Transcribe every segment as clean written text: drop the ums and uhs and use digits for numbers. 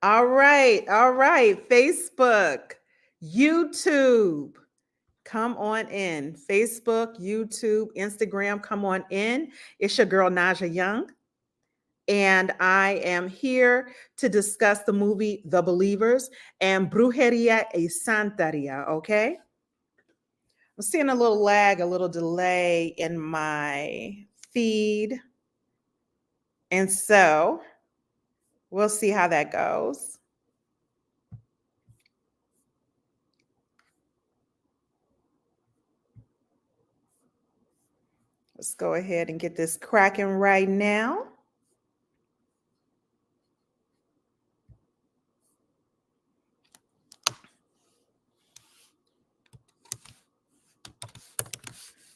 All right. All right. Facebook, YouTube. Come on in. Facebook, YouTube, Instagram, come on in. It's your girl, Naja Young. And I am here to discuss the movie The Believers and Brujeria y Santeria. Okay. I'm seeing a little lag, a little delay in my feed. And so we'll see how that goes. Let's go ahead and get this cracking right now.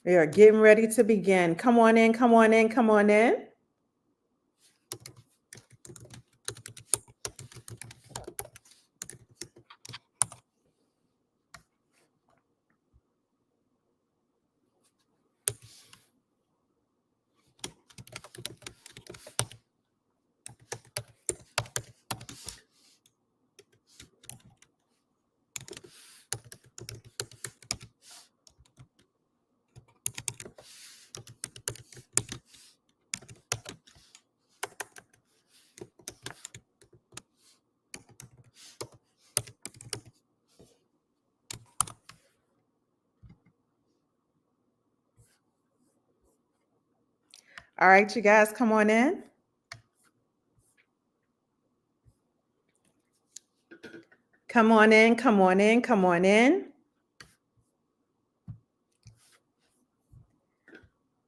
We are getting ready to begin. Come on in, come on in, come on in. All right, you guys, come on in. Come on in, come on in, come on in.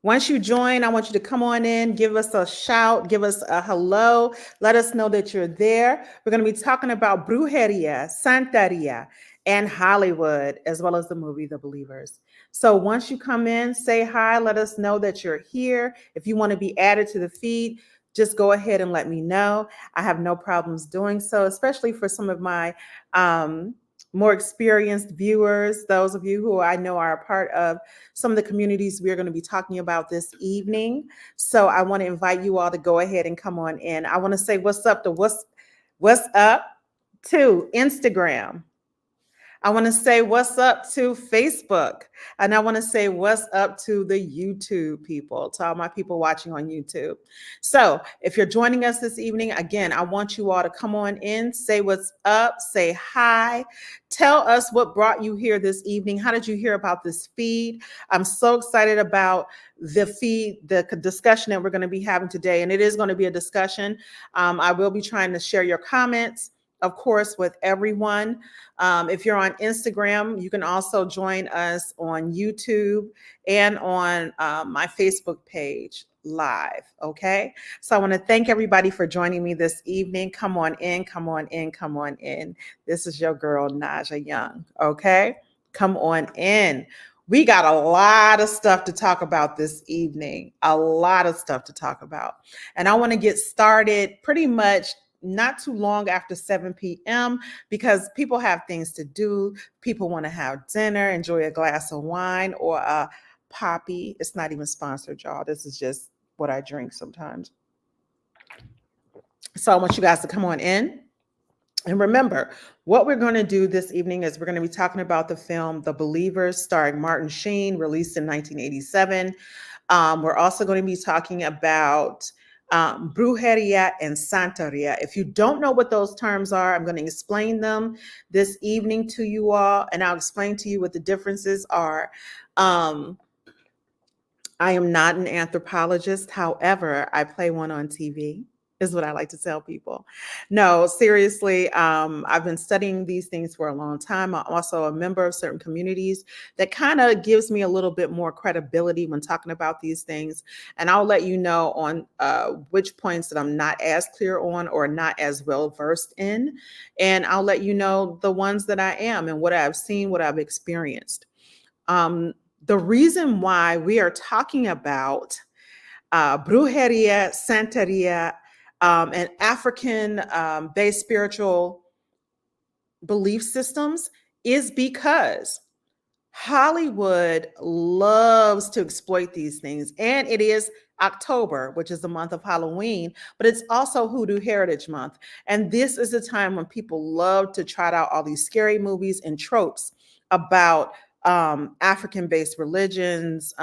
Once you join, I want you to come on in, give us a shout, give us a hello, let us know that you're there. We're going to be talking about Brujeria, Santeria, and Hollywood, as well as the movie The Believers. So once you come in, say hi, let us know that you're here. If you want to be added to the feed, just go ahead and let me know. I have no problems doing so, especially for some of my more experienced viewers, those of you who I know are a part of some of the communities we're going to be talking about this evening. So I want to invite you all to go ahead and come on in. I want to say what's up to what's up to Instagram. I want to say what's up to Facebook. And I want to say what's up to the YouTube people, to all my people watching on YouTube. So if you're joining us this evening, again, I want you all to come on in, say what's up, say hi, tell us what brought you here this evening. How did you hear about this feed? I'm so excited about the feed, the discussion that we're going to be having today. And it is going to be a discussion. I will be trying to share your comments, of course, with everyone. If you're on Instagram, you can also join us on YouTube and on my Facebook page live. Okay. So I want to thank everybody for joining me this evening. Come on in, come on in, come on in. This is your girl, Naja Young. Okay. Come on in. We got a lot of stuff to talk about this evening, a lot of stuff to talk about. And I want to get started pretty much not too long after 7 p.m. because people have things to do. People want to have dinner, enjoy a glass of wine or a poppy. It's not even sponsored, y'all. This is just what I drink sometimes. So I want you guys to come on in. And remember, what we're going to do this evening is we're going to be talking about the film The Believers, starring Martin Sheen, released in 1987. We're also going to be talking about Brujeria and Santeria. If you don't know what those terms are, I'm going to explain them this evening to you all, and I'll explain to you what the differences are. I am not an anthropologist. However, I play one on TV, is what I like to tell people. No, seriously, I've been studying these things for a long time. I'm also a member of certain communities that kind of gives me a little bit more credibility when talking about these things. And I'll let you know on which points that I'm not as clear on or not as well versed in. And I'll let you know the ones that I am and what I've seen, what I've experienced. The reason why we are talking about Brujeria, Santeria, and African-based spiritual belief systems is because Hollywood loves to exploit these things, and it is October, which is the month of Halloween, but it's also Hoodoo Heritage Month. And this is a time when people love to trot out all these scary movies and tropes about African based religions,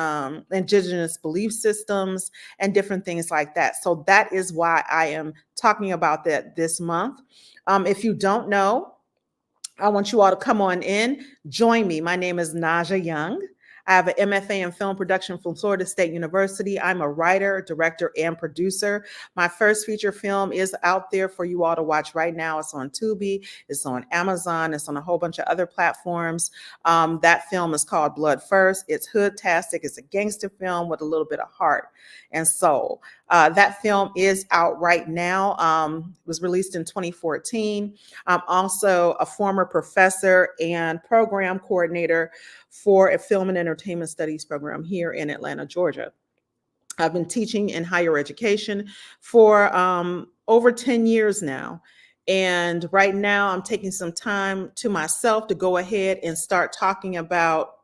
indigenous belief systems, and different things like that. So that is why I am talking about that this month. If you don't know, I want you all to come on in, join me. My name is Naja Young. I have an MFA in film production from Florida State University. I'm a writer, director, and producer. My first feature film is out there for you all to watch right now. It's on Tubi, it's on Amazon, it's on a whole bunch of other platforms. That film is called Blood First. It's hood-tastic. It's a gangster film with a little bit of heart and soul. That film is out right now. It was released in 2014. I'm also a former professor and program coordinator for a film and entertainment studies program here in Atlanta, Georgia. I've been teaching in higher education for over 10 years now. And right now I'm taking some time to myself to go ahead and start talking about,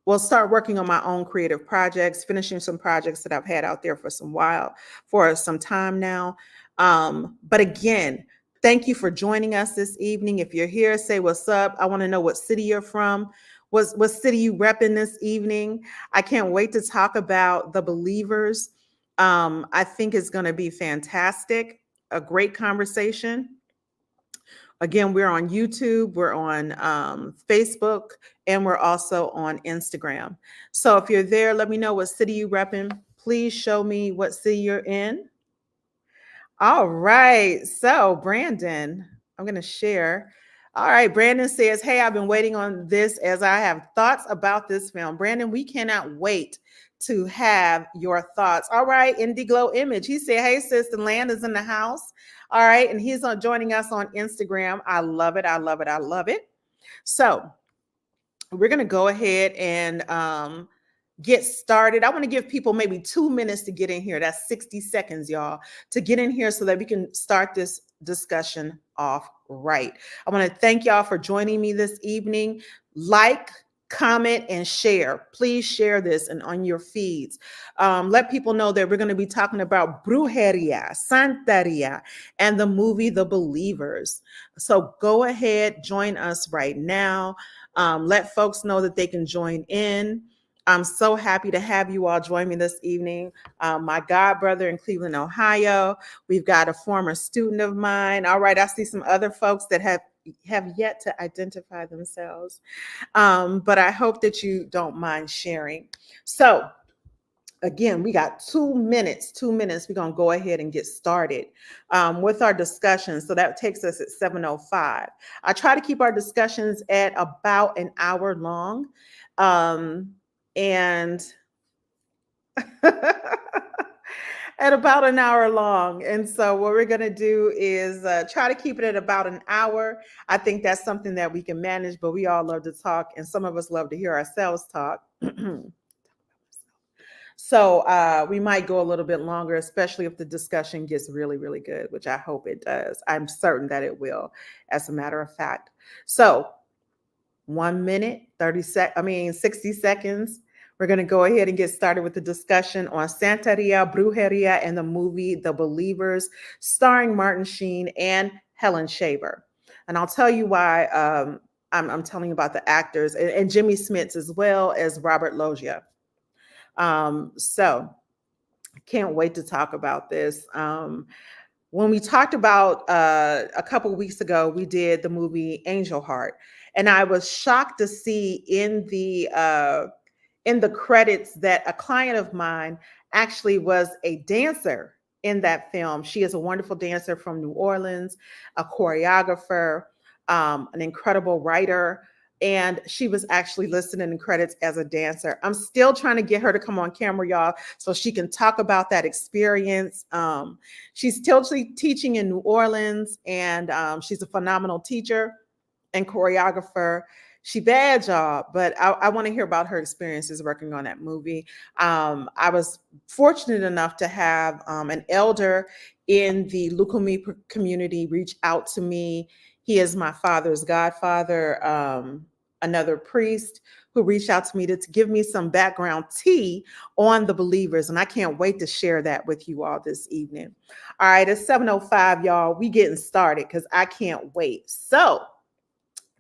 well, start working on my own creative projects, finishing some projects that I've had out there for some time now. But again, thank you for joining us this evening. If you're here, say what's up. I want to know what city you're from. What city you repping this evening? I can't wait to talk about The Believers. I think it's going to be fantastic. A great conversation. Again, we're on YouTube, we're on Facebook, and we're also on Instagram. So if you're there, let me know what city you repping. Please show me what city you're in. All right. So Brandon, I'm going to share. All right. Brandon says, hey, I've been waiting on this as I have thoughts about this film. Brandon, we cannot wait to have your thoughts. All right. Indiglow Image. He said, hey, sis, the land is in the house. All right. And he's joining us on Instagram. I love it. I love it. I love it. So we're going to go ahead and get started. I want to give people maybe 2 minutes to get in here. That's 60 seconds, y'all, to get in here so that we can start this discussion off right. I want to thank y'all for joining me this evening. Like, comment, and share. Please share this and on your feeds. Let people know that we're going to be talking about Brujeria, Santeria, and the movie The Believers. So go ahead, join us right now. Let folks know that they can join in. I'm so happy to have you all join me this evening. My god brother in Cleveland, Ohio. We've got a former student of mine. All right, I see some other folks that have yet to identify themselves. But I hope that you don't mind sharing. So again, we got 2 minutes. 2 minutes. We're going to go ahead and get started with our discussion. So that takes us at 7:05. I try to keep our discussions at about an hour long. And at about an hour long. And so what we're going to do is try to keep it at about an hour. I think that's something that we can manage, but we all love to talk, and some of us love to hear ourselves talk. So we might go a little bit longer, especially if the discussion gets really, really good, which I hope it does. I'm certain that it will, as a matter of fact. So 1 minute, 60 seconds. We're going to go ahead and get started with the discussion on Santeria, Brujeria, and the movie The Believers, starring Martin Sheen and Helen Shaver. And I'll tell you why I'm telling you about the actors, and Jimmy Smits as well as Robert Loggia. So can't wait to talk about this. When we talked about a couple of weeks ago, we did the movie Angel Heart, and I was shocked to see in the credits that a client of mine actually was a dancer in that film. She is a wonderful dancer from New Orleans, a choreographer, an incredible writer, and she was actually listed in the credits as a dancer. I'm still trying to get her to come on camera, y'all, so she can talk about that experience. She's still teaching in New Orleans, and she's a phenomenal teacher and choreographer. She bad job, but I want to hear about her experiences working on that movie. I was fortunate enough to have an elder in the Lukumi community reach out to me. He is my father's godfather, another priest who reached out to me to give me some background tea on the believers. And I can't wait to share that with you all this evening. All right, it's 7:05, y'all. We getting started because I can't wait. So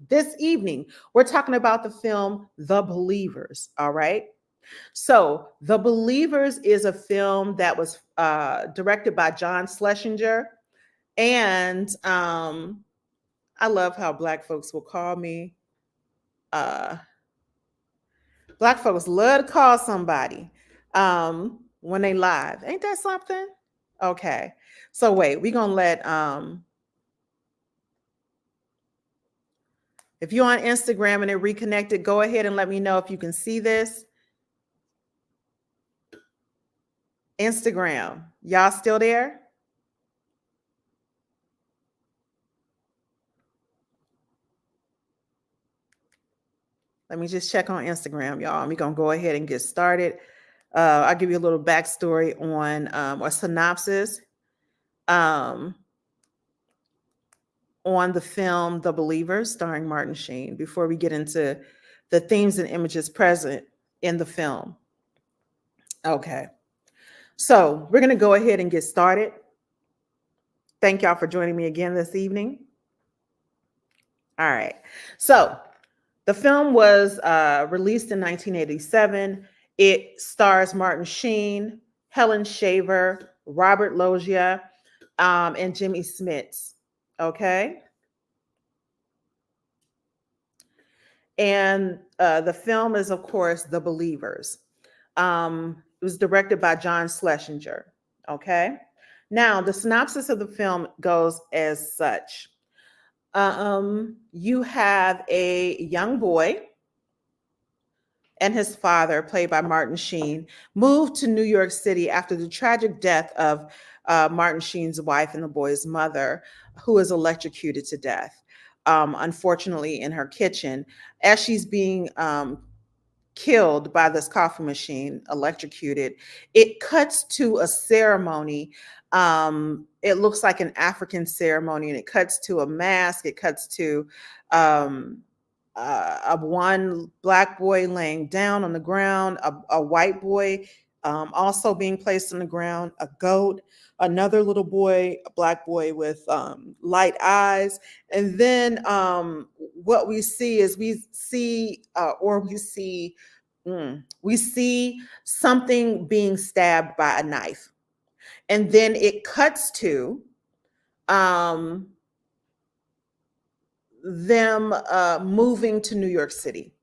this evening, we're talking about the film The Believers. All right. So The Believers is a film that was directed by John Schlesinger. And I love how Black folks will call me. Black folks love to call somebody when they live. Ain't that something? Okay. So wait, we're going to let, if you're on Instagram and it reconnected, go ahead and let me know if you can see this. Instagram, y'all still there? Let me just check on Instagram, y'all. We're going to go ahead and get started. I'll give you a little backstory on or synopsis on the film The Believers, starring Martin Sheen, before we get into the themes and images present in the film. Okay. So we're going to go ahead and get started. Thank y'all for joining me again this evening. All right. So the film was released in 1987. It stars Martin Sheen, Helen Shaver, Robert Loggia, and Jimmy Smits. Okay. And the film is, of course, The Believers. It was directed by John Schlesinger. Okay. Now, the synopsis of the film goes as such. You have a young boy and his father, played by Martin Sheen, moved to New York City after the tragic death of Martin Sheen's wife and the boy's mother, who was electrocuted to death, unfortunately, in her kitchen. As she's being killed by this coffee machine, electrocuted, it cuts to a ceremony. It looks like an African ceremony, and it cuts to a mask. It cuts to one Black boy laying down on the ground, a white boy also being placed on the ground, a goat, another little boy, a Black boy with light eyes. And then what we see is we see something being stabbed by a knife. And then it cuts to them moving to New York City.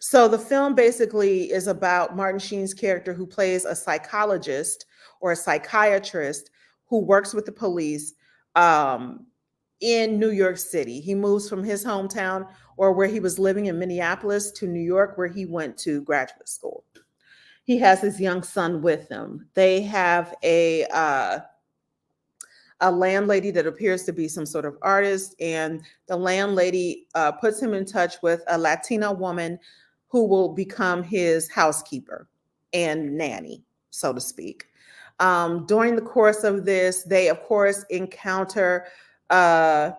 So the film basically is about Martin Sheen's character, who plays a psychologist or a psychiatrist who works with the police in New York City. He moves from his hometown, or where he was living in Minneapolis, to New York, where he went to graduate school. He has his young son with him. They have a landlady that appears to be some sort of artist, and the landlady puts him in touch with a Latina woman who will become his housekeeper and nanny, so to speak. During the course of this, they, of course, encounter a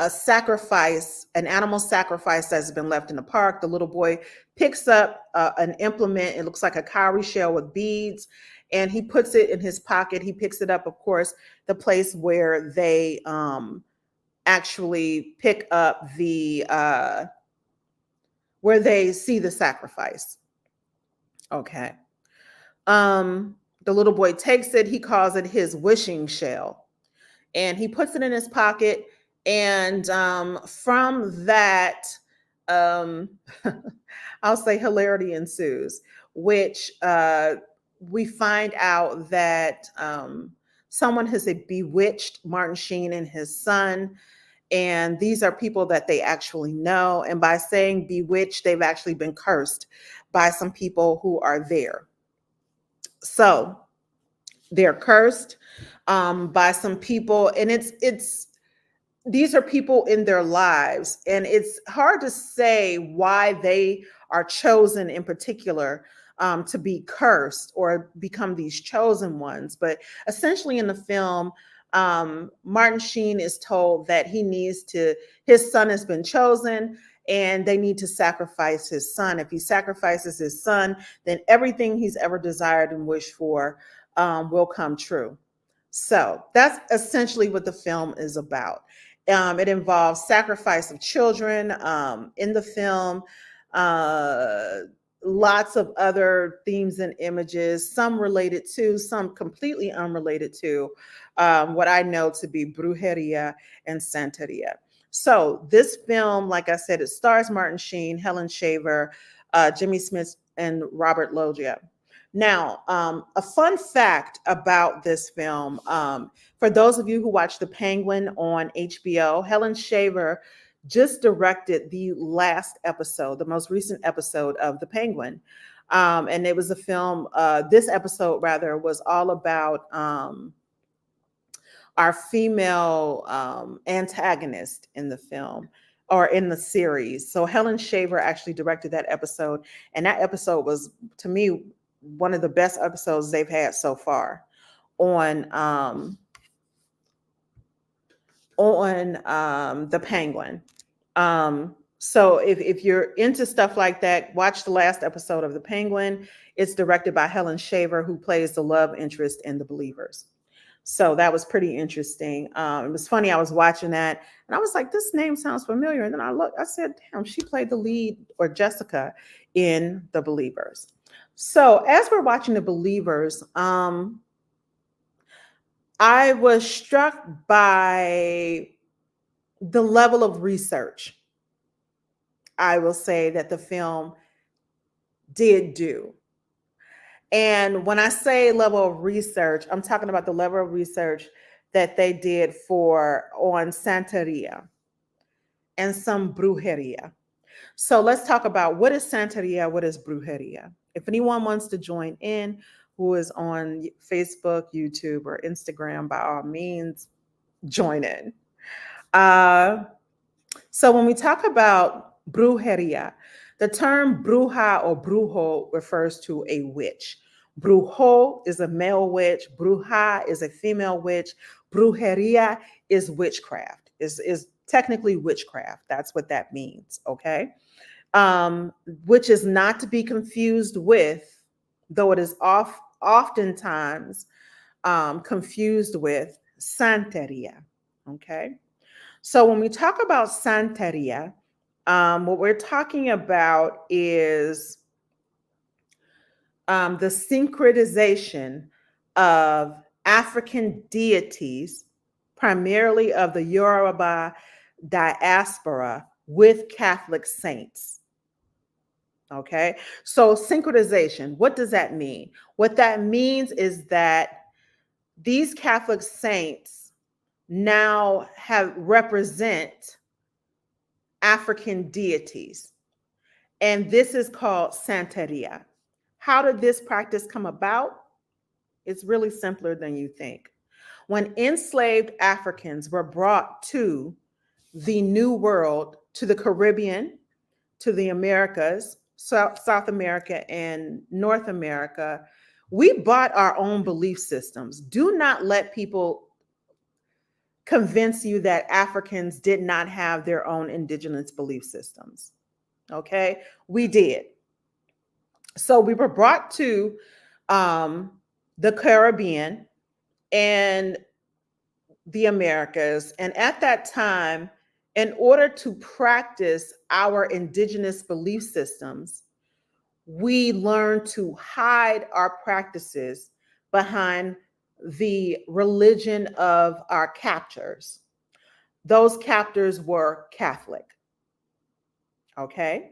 sacrifice, an animal sacrifice that's been left in the park. The little boy picks up an implement. It looks like a cowrie shell with beads, and he puts it in his pocket. He picks it up, of course, the place where they actually pick up where they see the sacrifice. Okay. The little boy takes it. He calls it his wishing shell, and he puts it in his pocket. And from that, I'll say hilarity ensues, which we find out that someone has bewitched Martin Sheen and his son. And these are people that they actually know. And by saying bewitched, they've actually been cursed by some people who are there. So they're cursed by some people, and these are people in their lives, and it's hard to say why they are chosen in particular to be cursed or become these chosen ones. But essentially in the film, Martin Sheen is told that his son has been chosen and they need to sacrifice his son. If he sacrifices his son, then everything he's ever desired and wished for will come true. So that's essentially what the film is about. It involves sacrifice of children in the film, uh, lots of other themes and images, some related to, some completely unrelated to what I know to be Brujeria and Santeria. So this film, like I said, it stars Martin Sheen, Helen Shaver, Jimmy Smith, and Robert Loggia. Now, a fun fact about this film, for those of you who watch The Penguin on HBO, Helen Shaver just directed the last episode, the most recent episode of The Penguin. And it was a film, this episode rather, was all about our female antagonist in the film or in the series. So Helen Shaver actually directed that episode. And that episode was, to me, one of the best episodes they've had so far on The Penguin. So if you're into stuff like that, watch the last episode of The Penguin. It's directed by Helen Shaver, who plays the love interest in The Believers. So that was pretty interesting. It was funny. I was watching that and I was like, this name sounds familiar. And then I said, damn, she played the lead, or Jessica, in The Believers. So as we're watching The Believers, I was struck by the level of research, I will say, that the film did do. And when I say level of research, I'm talking about the level of research that they did on Santeria and some Brujeria. So let's talk about what is Santeria, what is Brujeria. If anyone wants to join in, who is on Facebook, YouTube, or Instagram, by all means, join in. So when we talk about Brujeria, the term bruja or brujo refers to a witch. Brujo is a male witch. Bruja is a female witch. Brujeria is witchcraft, is technically witchcraft. That's what that means, okay? Which is not to be confused with, though it is oftentimes confused with, Santeria, okay? So when we talk about Santeria, what we're talking about is the synchronization of African deities, primarily of the Yoruba diaspora, with Catholic saints. Okay, so synchronization, what does that mean? What that means is that these Catholic saints now represent African deities, and this is called Santeria. How did this practice come about? It's really simpler than you think. When enslaved Africans were brought to the New World, to the Caribbean, to the Americas, South America, and North America, we bought our own belief systems. Do not let people convince you that Africans did not have their own indigenous belief systems. Okay, we did. So we were brought to the Caribbean and the Americas. And at that time, in order to practice our indigenous belief systems, we learned to hide our practices behind the religion of our captors. Those captors were Catholic. Okay.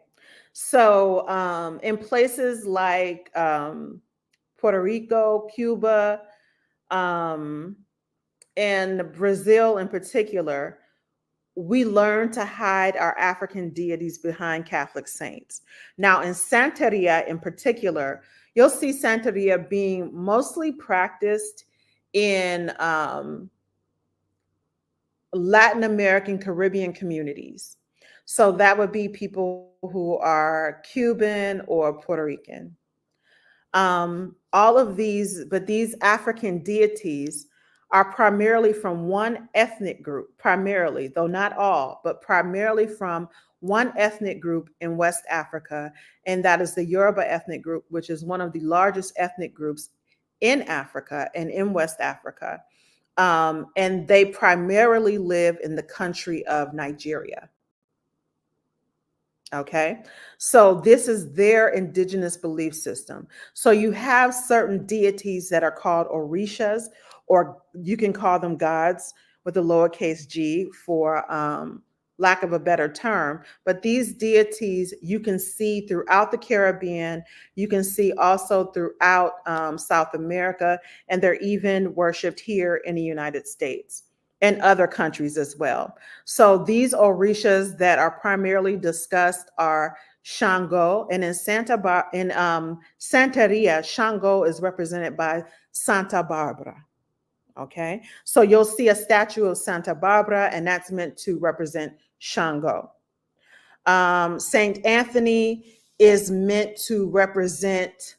So in places like Puerto Rico, Cuba, and Brazil in particular, we learned to hide our African deities behind Catholic saints. Now, in Santeria in particular, you'll see Santeria being mostly practiced in Latin American, Caribbean communities. So that would be people who are Cuban or Puerto Rican. All of these, but these African deities are primarily from one ethnic group, primarily, though not all, but primarily from one ethnic group in West Africa, and that is the Yoruba ethnic group, which is one of the largest ethnic groups in Africa and in West Africa. And they primarily live in the country of Nigeria. Okay, so this is their indigenous belief system. So you have certain deities that are called orishas, or you can call them gods with a lowercase g for lack of a better term. But these deities you can see throughout the Caribbean, you can see also throughout South America, and they're even worshipped here in the United States and other countries as well. So these orishas that are primarily discussed are Shango, and in Santeria, Shango is represented by Santa Barbara. Okay, so you'll see a statue of Santa Barbara, and that's meant to represent Shango. Saint Anthony is meant to represent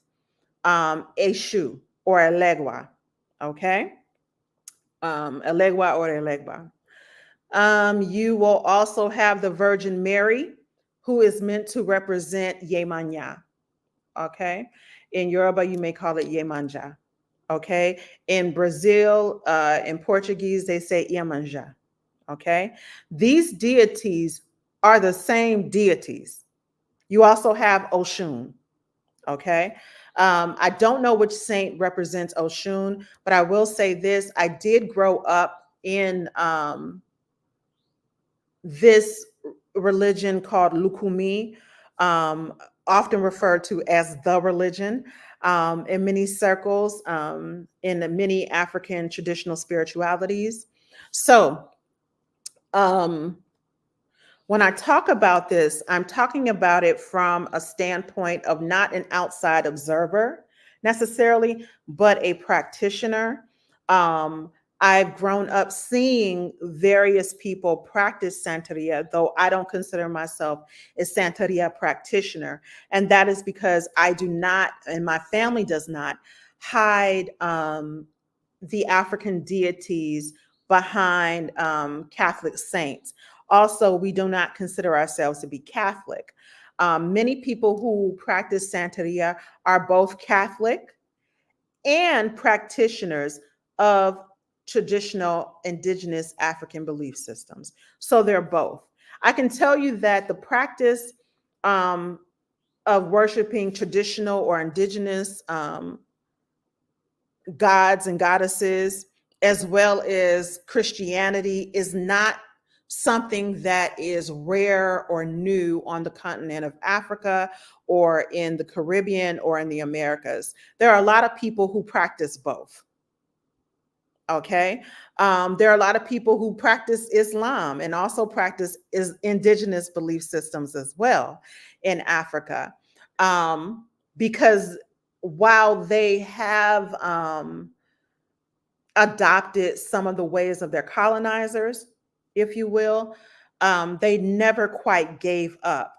Eshu or Elegua. Okay, Elegua or Elegua. You will also have the Virgin Mary, who is meant to represent Yemanya. Okay. In Yoruba, you may call it Yemanja. Okay. In Brazil, in Portuguese, they say Yemanja. Okay. These deities are the same deities. You also have Oshun. Okay. I don't know which saint represents Oshun, but I will say this. I did grow up in this religion called Lukumi, often referred to as the religion in many circles, in the many African traditional spiritualities. So, when I talk about this, I'm talking about it from a standpoint of not an outside observer necessarily, but a practitioner. Um, I've grown up seeing various people practice Santeria, though I don't consider myself a Santeria practitioner. And that is because I do not, and my family does not, hide the African deities behind Catholic saints. Also, we do not consider ourselves to be Catholic. Many people who practice Santeria are both Catholic and practitioners of traditional indigenous African belief systems. So they're both. I can tell you that the practice of worshiping traditional or indigenous gods and goddesses, as well as Christianity, is not something that is rare or new on the continent of Africa or in the Caribbean or in the Americas. There are a lot of people who practice both. Okay. There are a lot of people who practice Islam and also practice indigenous belief systems as well in Africa. Because while they have adopted some of the ways of their colonizers, if you will, they never quite gave up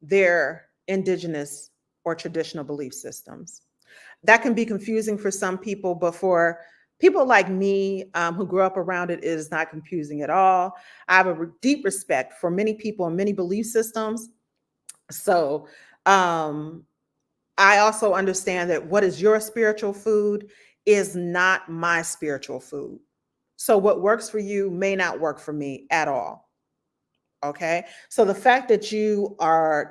their indigenous or traditional belief systems. That can be confusing for some people, but for people like me who grew up around it, it is not confusing at all. I have a deep respect for many people and many belief systems. So I also understand that what is your spiritual food is not my spiritual food. So what works for you may not work for me at all. Okay. So the fact that you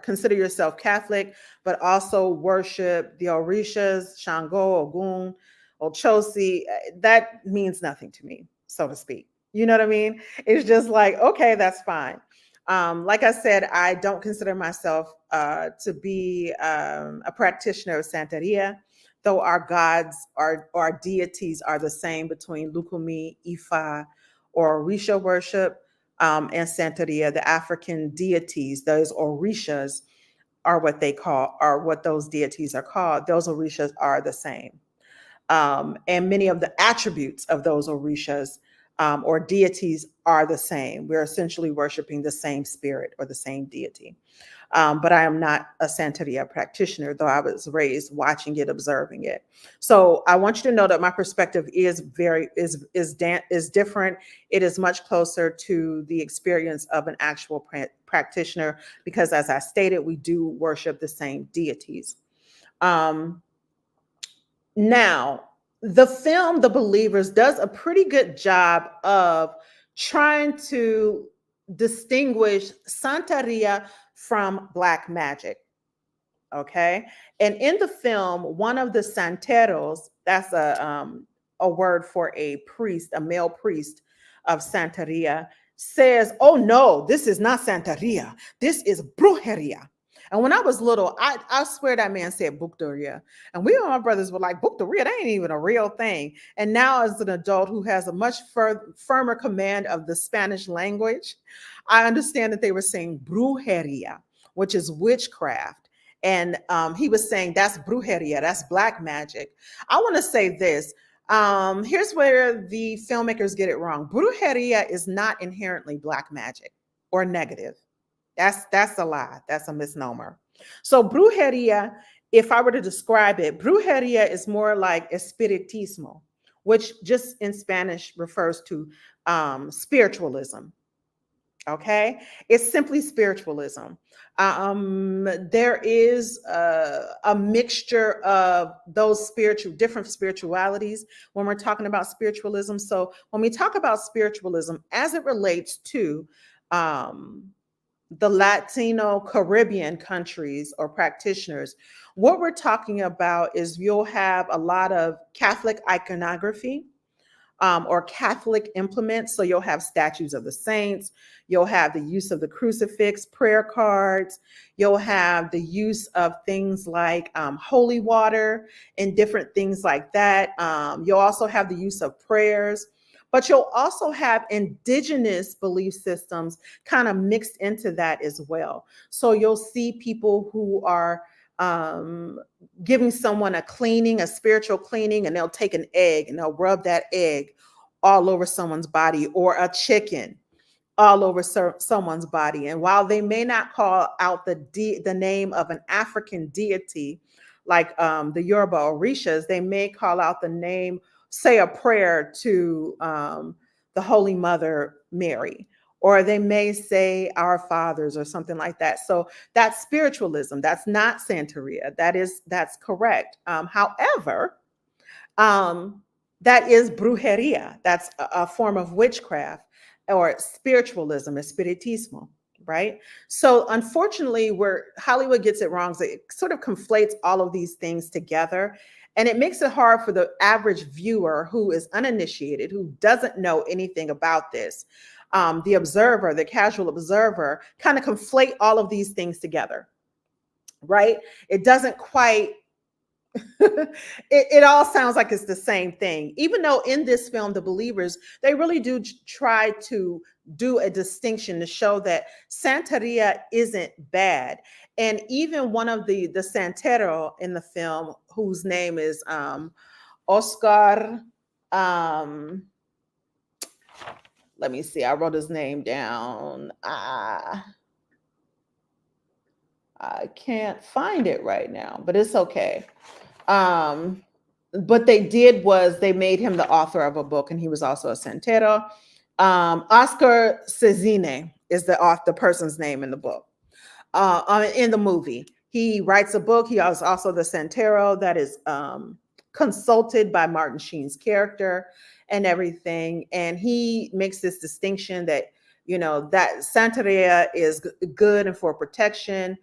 consider yourself Catholic, but also worship the Orishas, Shango, Ogun, Ochosi, that means nothing to me, so to speak. You know what I mean? It's just like, okay, that's fine. Like I said, I don't consider myself to be a practitioner of Santeria, though our gods, our deities are the same between Lukumi, Ifa, or Orisha worship and Santeria. The African deities, those Orishas, are what those deities are called. Those Orishas are the same. And many of the attributes of those Orishas or deities are the same. We're essentially worshiping the same spirit or the same deity. But I am not a Santeria practitioner, though I was raised watching it, observing it. So I want you to know that my perspective is different. It is much closer to the experience of an actual practitioner, because, as I stated, we do worship the same deities. Now, the film The Believers does a pretty good job of trying to distinguish Santeria from black magic. Okay. And in the film, one of the santeros, that's a word for a priest, a male priest of Santeria, says, "Oh no, this is not Santeria. This is Brujeria." And when I was little, I swear that man said Brujeria. And we and my brothers were like, Brujeria, that ain't even a real thing. And now, as an adult who has a much firmer command of the Spanish language, I understand that they were saying Brujeria, which is witchcraft. And he was saying that's brujeria, that's black magic. I want to say this. Here's where the filmmakers get it wrong. Brujeria is not inherently black magic or negative. That's a lie. That's a misnomer. So brujeria, if I were to describe it, brujeria is more like espiritismo, which just in Spanish refers to spiritualism. Okay, it's simply spiritualism. There is a mixture of those different spiritualities when we're talking about spiritualism. So when we talk about spiritualism as it relates to the Latino Caribbean countries or practitioners, what we're talking about is you'll have a lot of Catholic iconography. Or Catholic implements. So you'll have statues of the saints. You'll have the use of the crucifix, prayer cards. You'll have the use of things like holy water and different things like that. You'll also have the use of prayers. But you'll also have indigenous belief systems kind of mixed into that as well. So you'll see people who are giving someone a spiritual cleaning, and they'll take an egg and they'll rub that egg all over someone's body, or a chicken all over someone's body. And while they may not call out the name of an African deity like the Yoruba Orishas, they may call out the name, say a prayer to the Holy Mother Mary, or they may say our fathers or something like that. So that's spiritualism. That's not Santeria. That's correct. However, that is brujeria. That's a form of witchcraft or spiritualism, espiritismo, right? So unfortunately, where Hollywood gets it wrong is it sort of conflates all of these things together. And it makes it hard for the average viewer who is uninitiated, who doesn't know anything about this. The observer, the casual observer, kind of conflate all of these things together, right? It doesn't quite, it all sounds like it's the same thing. Even though in this film, The Believers, they really do try to do a distinction to show that Santeria isn't bad. And even one of the Santero in the film, whose name is Oscar, let me see, I wrote his name down. I can't find it right now, but it's okay. What they did was they made him the author of a book, and he was also a Santero. Oscar Cezine is the person's name in the book. In the movie, he writes a book. He is also the Santero that is consulted by Martin Sheen's character and everything. And he makes this distinction that, that Santeria is good and for protection,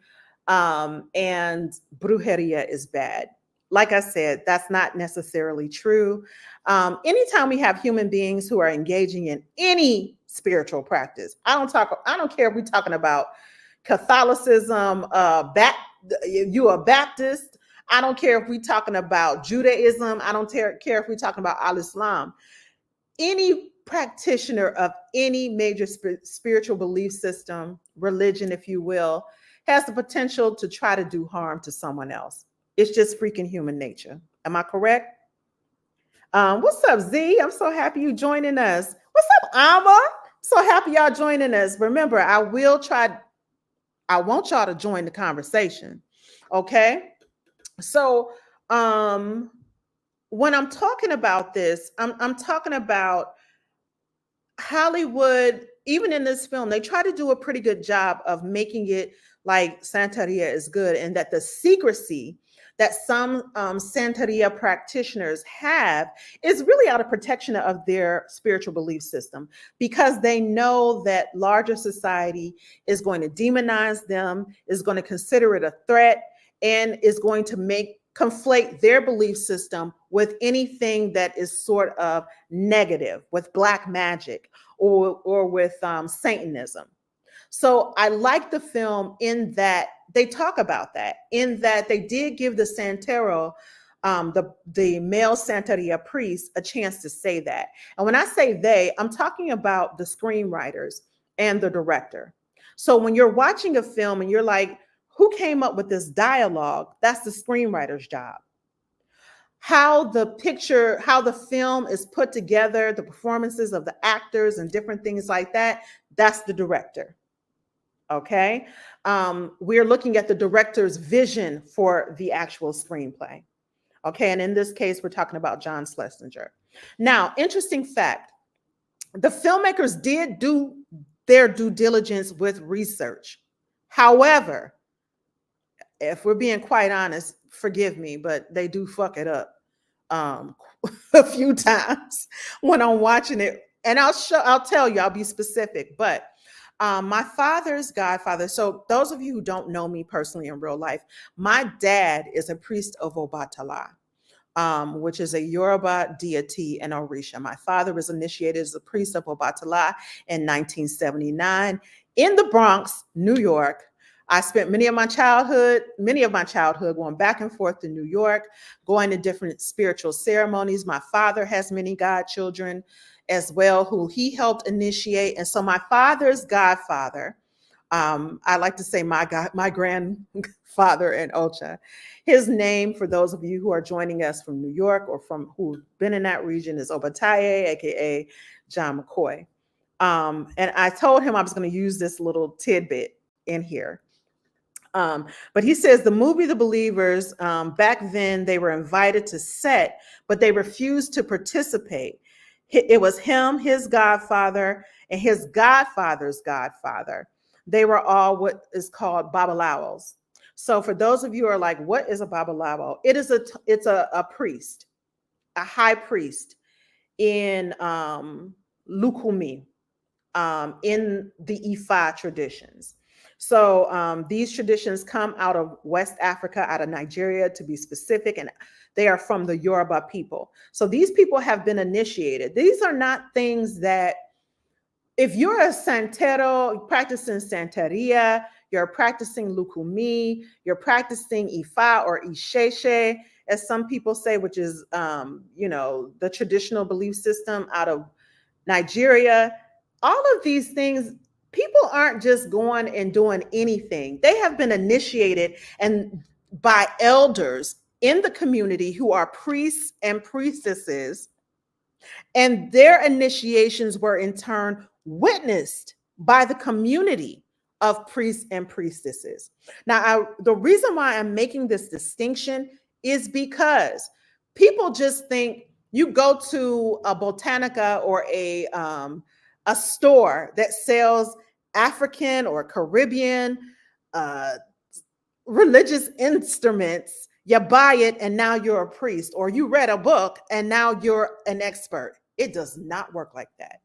and brujeria is bad. Like I said, that's not necessarily true. Anytime we have human beings who are engaging in any spiritual practice, I don't care if we're talking about Catholicism, you a Baptist. I don't care if we're talking about Judaism. I don't care if we're talking about Al-Islam. Any practitioner of any major spiritual belief system, religion, if you will, has the potential to try to do harm to someone else. It's just freaking human nature. Am I correct? What's up, Z? I'm so happy you joining us. What's up, Alma? So happy y'all joining us. Remember, I want y'all to join the conversation. Okay. So um when I'm talking about this, I'm talking about Hollywood. Even in this film, they try to do a pretty good job of making it like Santeria is good, and that the secrecy that some Santeria practitioners have is really out of protection of their spiritual belief system, because they know that larger society is going to demonize them, is going to consider it a threat, and is going to make conflate their belief system with anything that is sort of negative, with black magic, or with Satanism. So I like the film in that they talk about that, in that they did give the Santero, the male Santeria priest, a chance to say that. And when I say they, I'm talking about the screenwriters and the director. So when you're watching a film and you're like, who came up with this dialogue? That's the screenwriter's job. How the picture, how the film is put together, the performances of the actors and different things like that, that's the director. Okay. We're looking at the director's vision for the actual screenplay. Okay. And in this case, we're talking about John Schlesinger. Now, interesting fact, the filmmakers did do their due diligence with research. However, if we're being quite honest, forgive me, but they do fuck it up um, a few times when I'm watching it. And I'll tell you, I'll be specific, but my father's godfather. So those of you who don't know me personally in real life, my dad is a priest of Obatala, which is a Yoruba deity in Orisha. My father was initiated as a priest of Obatala in 1979 in the Bronx, New York. I spent many of my childhood going back and forth to New York, going to different spiritual ceremonies. My father has many godchildren as well, who he helped initiate. And so my father's godfather, I like to say my grandfather in Ocha, his name, for those of you who are joining us from New York or from who've been in that region, is Obataye, aka John McCoy. And I told him I was going to use this little tidbit in here. But he says the movie The Believers, back then they were invited to set, but they refused to participate. It was him, his godfather, and his godfather's godfather. They were all what is called babalawos. So for those of you who are like, what is a babalawo? It's a priest, a high priest in Lukumi, in the Ifa traditions. So these traditions come out of West Africa, out of Nigeria to be specific, and they are from the Yoruba people. So these people have been initiated. These are not things that, if you're a Santero practicing Santeria, you're practicing Lukumi, you're practicing Ifa or Isheshe, as some people say, which is, the traditional belief system out of Nigeria. All of these things, people aren't just going and doing anything. They have been initiated and by elders in the community who are priests and priestesses, and their initiations were in turn witnessed by the community of priests and priestesses. Now, the reason why I'm making this distinction is because people just think you go to a botanica or a store that sells African or Caribbean uh, religious instruments, you buy it and now you're a priest, or you read a book and now you're an expert. It does not work like that.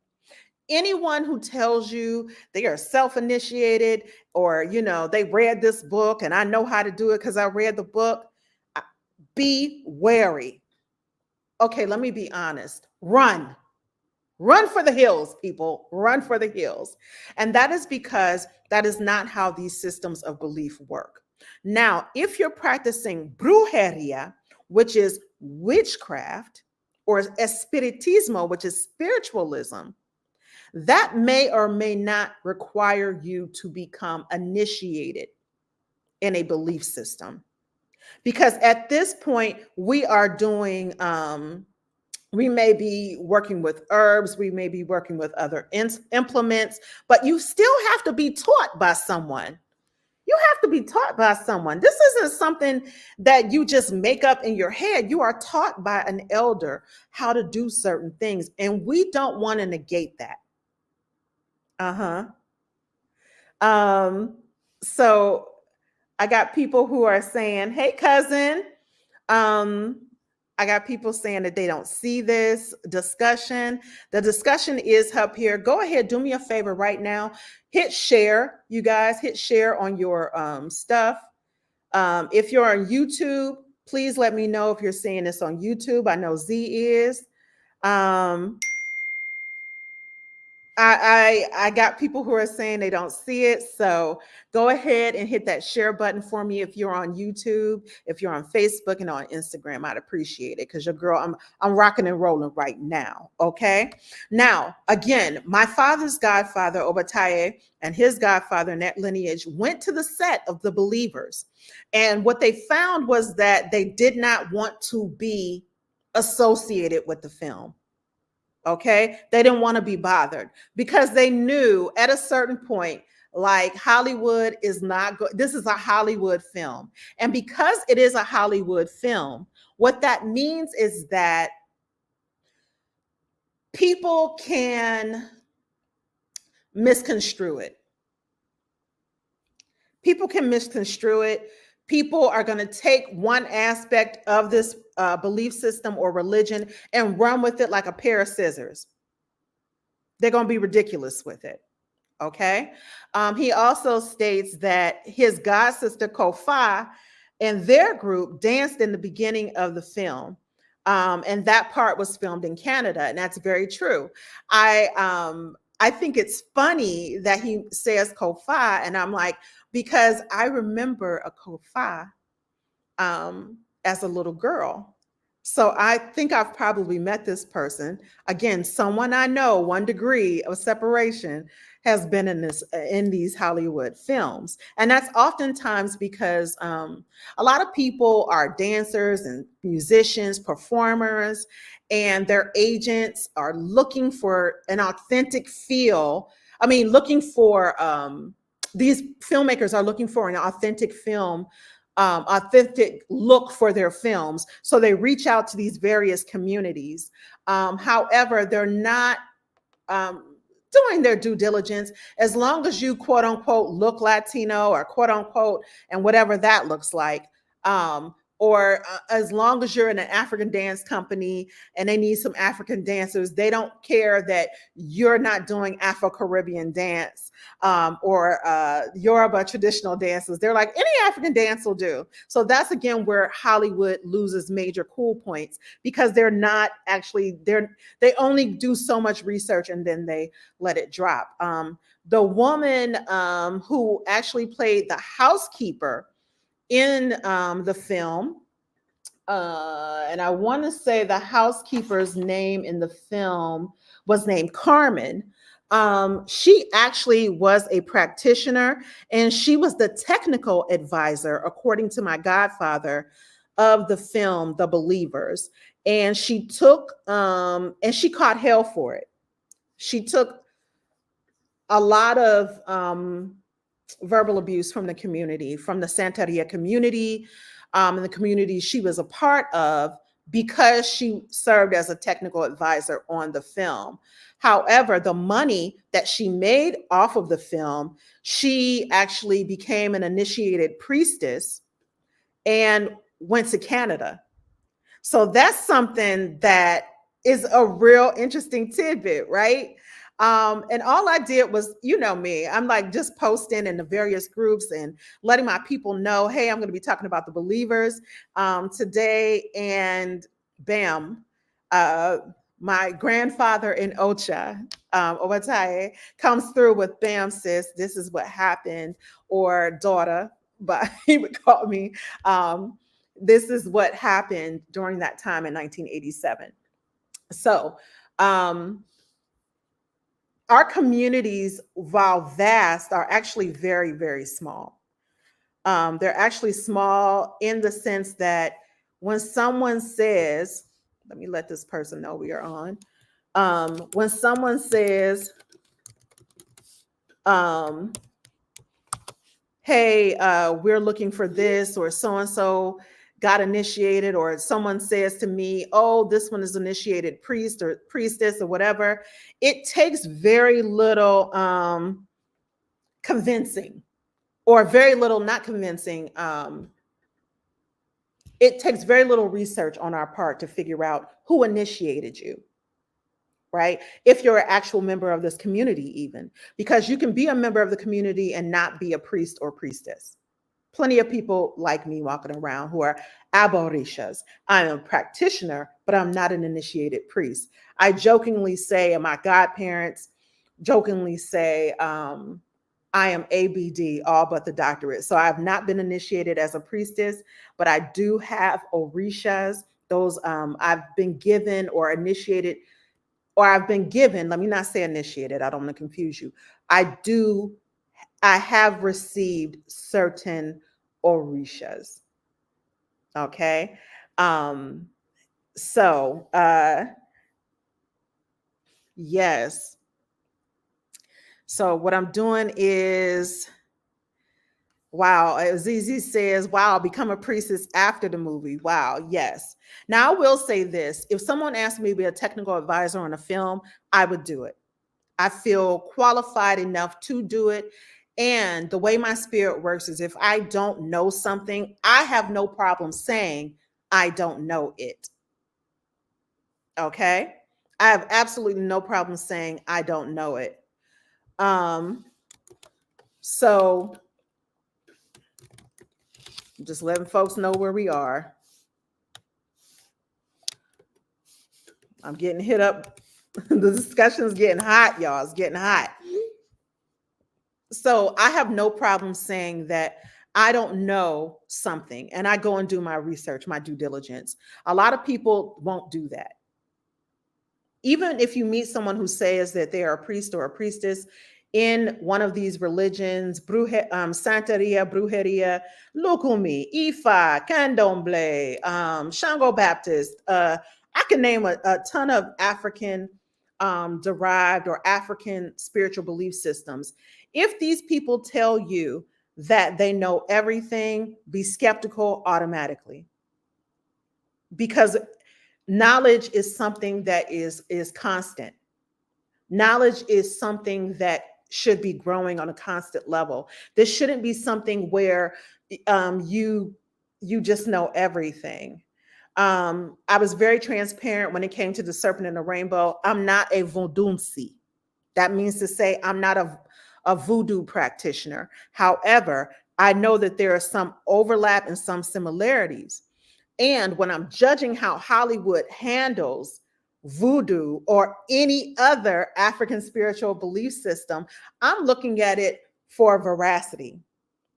Anyone who tells you they are self-initiated, or they read this book and I know how to do it because I read the book, be wary. Okay, let me be honest. Run for the hills, people. Run for the hills. And that is because that is not how these systems of belief work. Now, if you're practicing brujeria, which is witchcraft, or espiritismo, which is spiritualism, that may or may not require you to become initiated in a belief system. Because at this point, we are doing We may be working with herbs, we may be working with other implements, but you still have to be taught by someone. You have to be taught by someone. This isn't something that you just make up in your head. You are taught by an elder how to do certain things, and we don't want to negate that. Uh-huh. Um, so I got people who are saying, "Hey, cousin." Um, I got people saying that they don't see this discussion. The discussion is up here. Go ahead, do me a favor right now. Hit share, you guys. Hit share on your stuff. If you're on YouTube, please let me know if you're seeing this on YouTube. I know Z is. Um, I got people who are saying they don't see it. So go ahead and hit that share button for me if you're on YouTube, if you're on Facebook and on Instagram. I'd appreciate it because your girl, I'm rocking and rolling right now. Okay. Now, again, my father's godfather, Obataye, and his godfather in that lineage went to the set of the Believers. And what they found was that they did not want to be associated with the film. Okay. They didn't want to be bothered because they knew at a certain point, like Hollywood is not good. This is a Hollywood film. And because it is a Hollywood film, what that means is that people can misconstrue it. People can misconstrue it. People are going to take one aspect of this belief system or religion and run with it like a pair of scissors. They're going to be ridiculous with it. Okay. He also states that his god sister Kofa and their group danced in the beginning of the film. And that part was filmed in Canada. And that's very true. I think it's funny that he says Kofa. And I'm like, because I remember a Kofa as a little girl. So I think I've probably met this person. Again, someone I know, 1 degree of separation, has been in these Hollywood films. And that's oftentimes because a lot of people are dancers and musicians, performers, and their agents are looking for an authentic feel. I mean, looking for these filmmakers are looking for an authentic film, authentic look for their films. So they reach out to these various communities. However, they're not doing their due diligence. As long as you quote unquote look Latino or quote unquote, and whatever that looks like, or as long as you're in an African dance company and they need some African dancers, they don't care that you're not doing Afro-Caribbean dance or Yoruba traditional dances. They're like, any African dance will do. So that's, again, where Hollywood loses major cool points because they're not actually, they only do so much research and then they let it drop. The woman who actually played the housekeeper in the film, and I want to say the housekeeper's name in the film was named Carmen. She actually was a practitioner and she was the technical advisor, according to my godfather, of the film The Believers. And she took and she caught hell for it. She took a lot of verbal abuse from the community, from the Santeria community, and the community she was a part of, because she served as a technical advisor on the film. However, the money that she made off of the film, she actually became an initiated priestess and went to Canada. So that's something that is a real interesting tidbit, right? And all I did was, you know me, I'm like just posting in the various groups and letting my people know, hey, I'm going to be talking about the Believers today. And bam, my grandfather in Ocha, Obataye, comes through with, bam, sis, this is what happened, or daughter, but he would call me. This is what happened during that time in 1987. So, our communities, while vast, are actually very, very small. They're actually small in the sense that when someone says, Let me let this person know we are on. When someone says, um, hey, we're looking for this, or so and so got initiated, or someone says to me, oh, this one is initiated priest or priestess or whatever, it takes very little convincing, or very little, not convincing. It takes very little research on our part to figure out who initiated you, right? If you're an actual member of this community, even, because you can be a member of the community and not be a priest or priestess. Plenty of people like me walking around who are aborishas. I am a practitioner, but I'm not an initiated priest. I jokingly say, and my godparents jokingly say, I am ABD, all but the doctorate. So I've not been initiated as a priestess, but I do have orishas. Those I've been given or initiated, or I've been given, let me not say initiated, I don't want to confuse you. I have received certain orishas. Okay. Um, so yes. So what I'm doing is, wow, Zizi says, wow, become a priestess after the movie. Wow, yes. Now I will say this. If someone asked me to be a technical advisor on a film, I would do it. I feel qualified enough to do it. And the way my spirit works is if I don't know something, I have no problem saying I don't know it. Okay? I have absolutely no problem saying I don't know it. So just letting folks know where we are. I'm getting hit up. The discussion is getting hot, y'all. It's getting hot. So I have no problem saying that I don't know something, and I go and do my research, my due diligence. A lot of people won't do that. Even if you meet someone who says that they are a priest or a priestess in one of these religions, Santeria, Brujeria, Lukumi, Ifa, Candomblé, Shango Baptist, I can name a ton of African derived or African spiritual belief systems. If these people tell you that they know everything, be skeptical automatically, because knowledge is something that is constant. Knowledge is something that should be growing on a constant level. This shouldn't be something where you just know everything. I was very transparent when it came to the serpent and the rainbow. I'm not a vodunsi. That means to say I'm not a voodoo practitioner. However, I know that there are some overlap and some similarities. And when I'm judging how Hollywood handles voodoo or any other African spiritual belief system, I'm looking at it for veracity,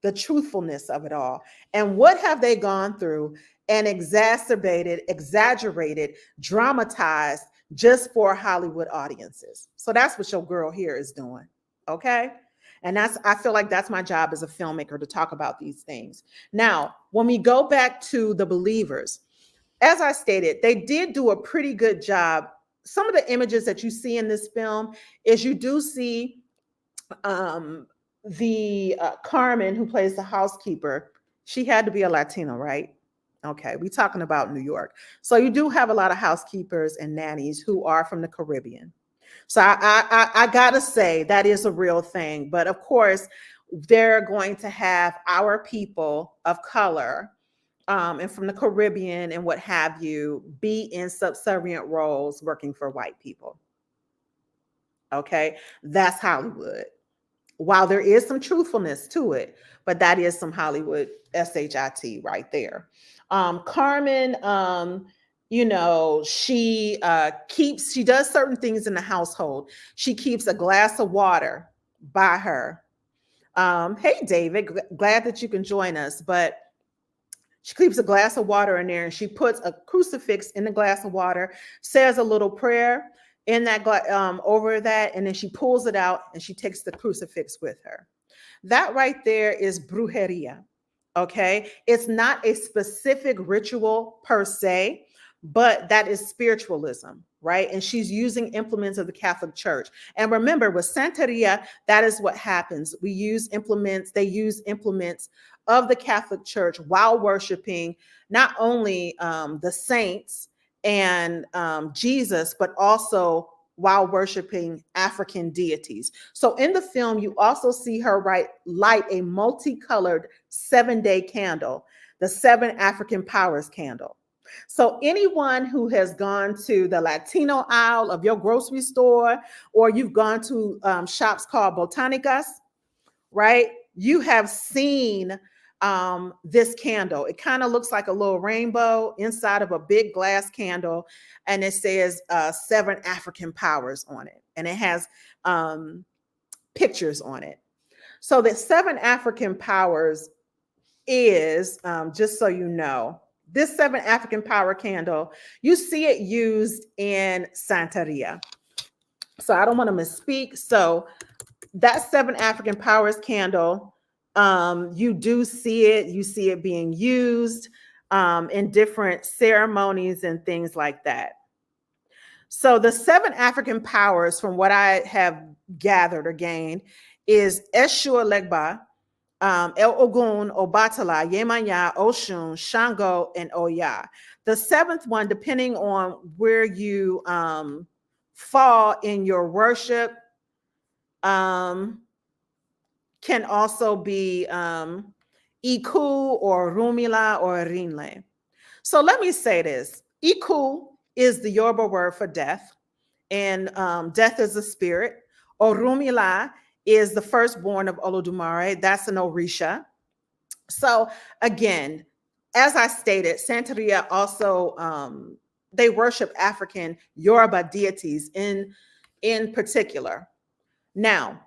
the truthfulness of it all. And what have they gone through and exacerbated, exaggerated, dramatized just for Hollywood audiences? So that's what your girl here is doing. Okay. And I feel like that's my job as a filmmaker, to talk about these things. Now, when we go back to the believers, as I stated, they did do a pretty good job. Some of the images that you see in this film is you do see the Carmen, who plays the housekeeper. She had to be a Latina, right? Okay, we're talking about New York. So you do have a lot of housekeepers and nannies who are from the Caribbean. So I gotta say that is a real thing. But of course, they're going to have our people of color and from the Caribbean and what have you be in subservient roles working for white people. Okay, that's Hollywood. While there is some truthfulness to it, but that is some Hollywood shit right there. Carmen, she does certain things in the household. She keeps a glass of water by her. Hey, David, glad that you can join us, but she keeps a glass of water in there and she puts a crucifix in the glass of water, says a little prayer in that over that, and then she pulls it out and she takes the crucifix with her. That right there is brujeria. Okay, it's not a specific ritual per se, but that is spiritualism, right? And she's using implements of the Catholic Church. And remember, with Santeria, that is what happens. We use implements, they use implements of the Catholic Church while worshiping not only the saints and Jesus, but also while worshiping African deities. So in the film, you also see her light a multicolored 7-day candle, the 7 African powers candle. So anyone who has gone to the Latino aisle of your grocery store, or you've gone to shops called Botanicas, right? You have seen this candle. It kind of looks like a little rainbow inside of a big glass candle, and it says 7 African powers on it, and it has pictures on it. So the 7 African powers is, just so you know, this 7 African power candle, you see it used in Santeria. So I don't want to misspeak. So that 7 African powers candle, you do see it. You see it being used in different ceremonies and things like that. So the 7 African powers, from what I have gathered or gained, is Eshua Legba, El Ogun, Obatala, Yemanya, Oshun, Shango, and Oya. The 7th one, depending on where you fall in your worship, can also be Iku or Rumila or Rinle. So let me say this. Iku is the Yoruba word for death, and death is a spirit. Orumila is the firstborn of Olodumare. That's an Orisha. So again, as I stated, Santeria also, they worship African Yoruba deities in particular. Now,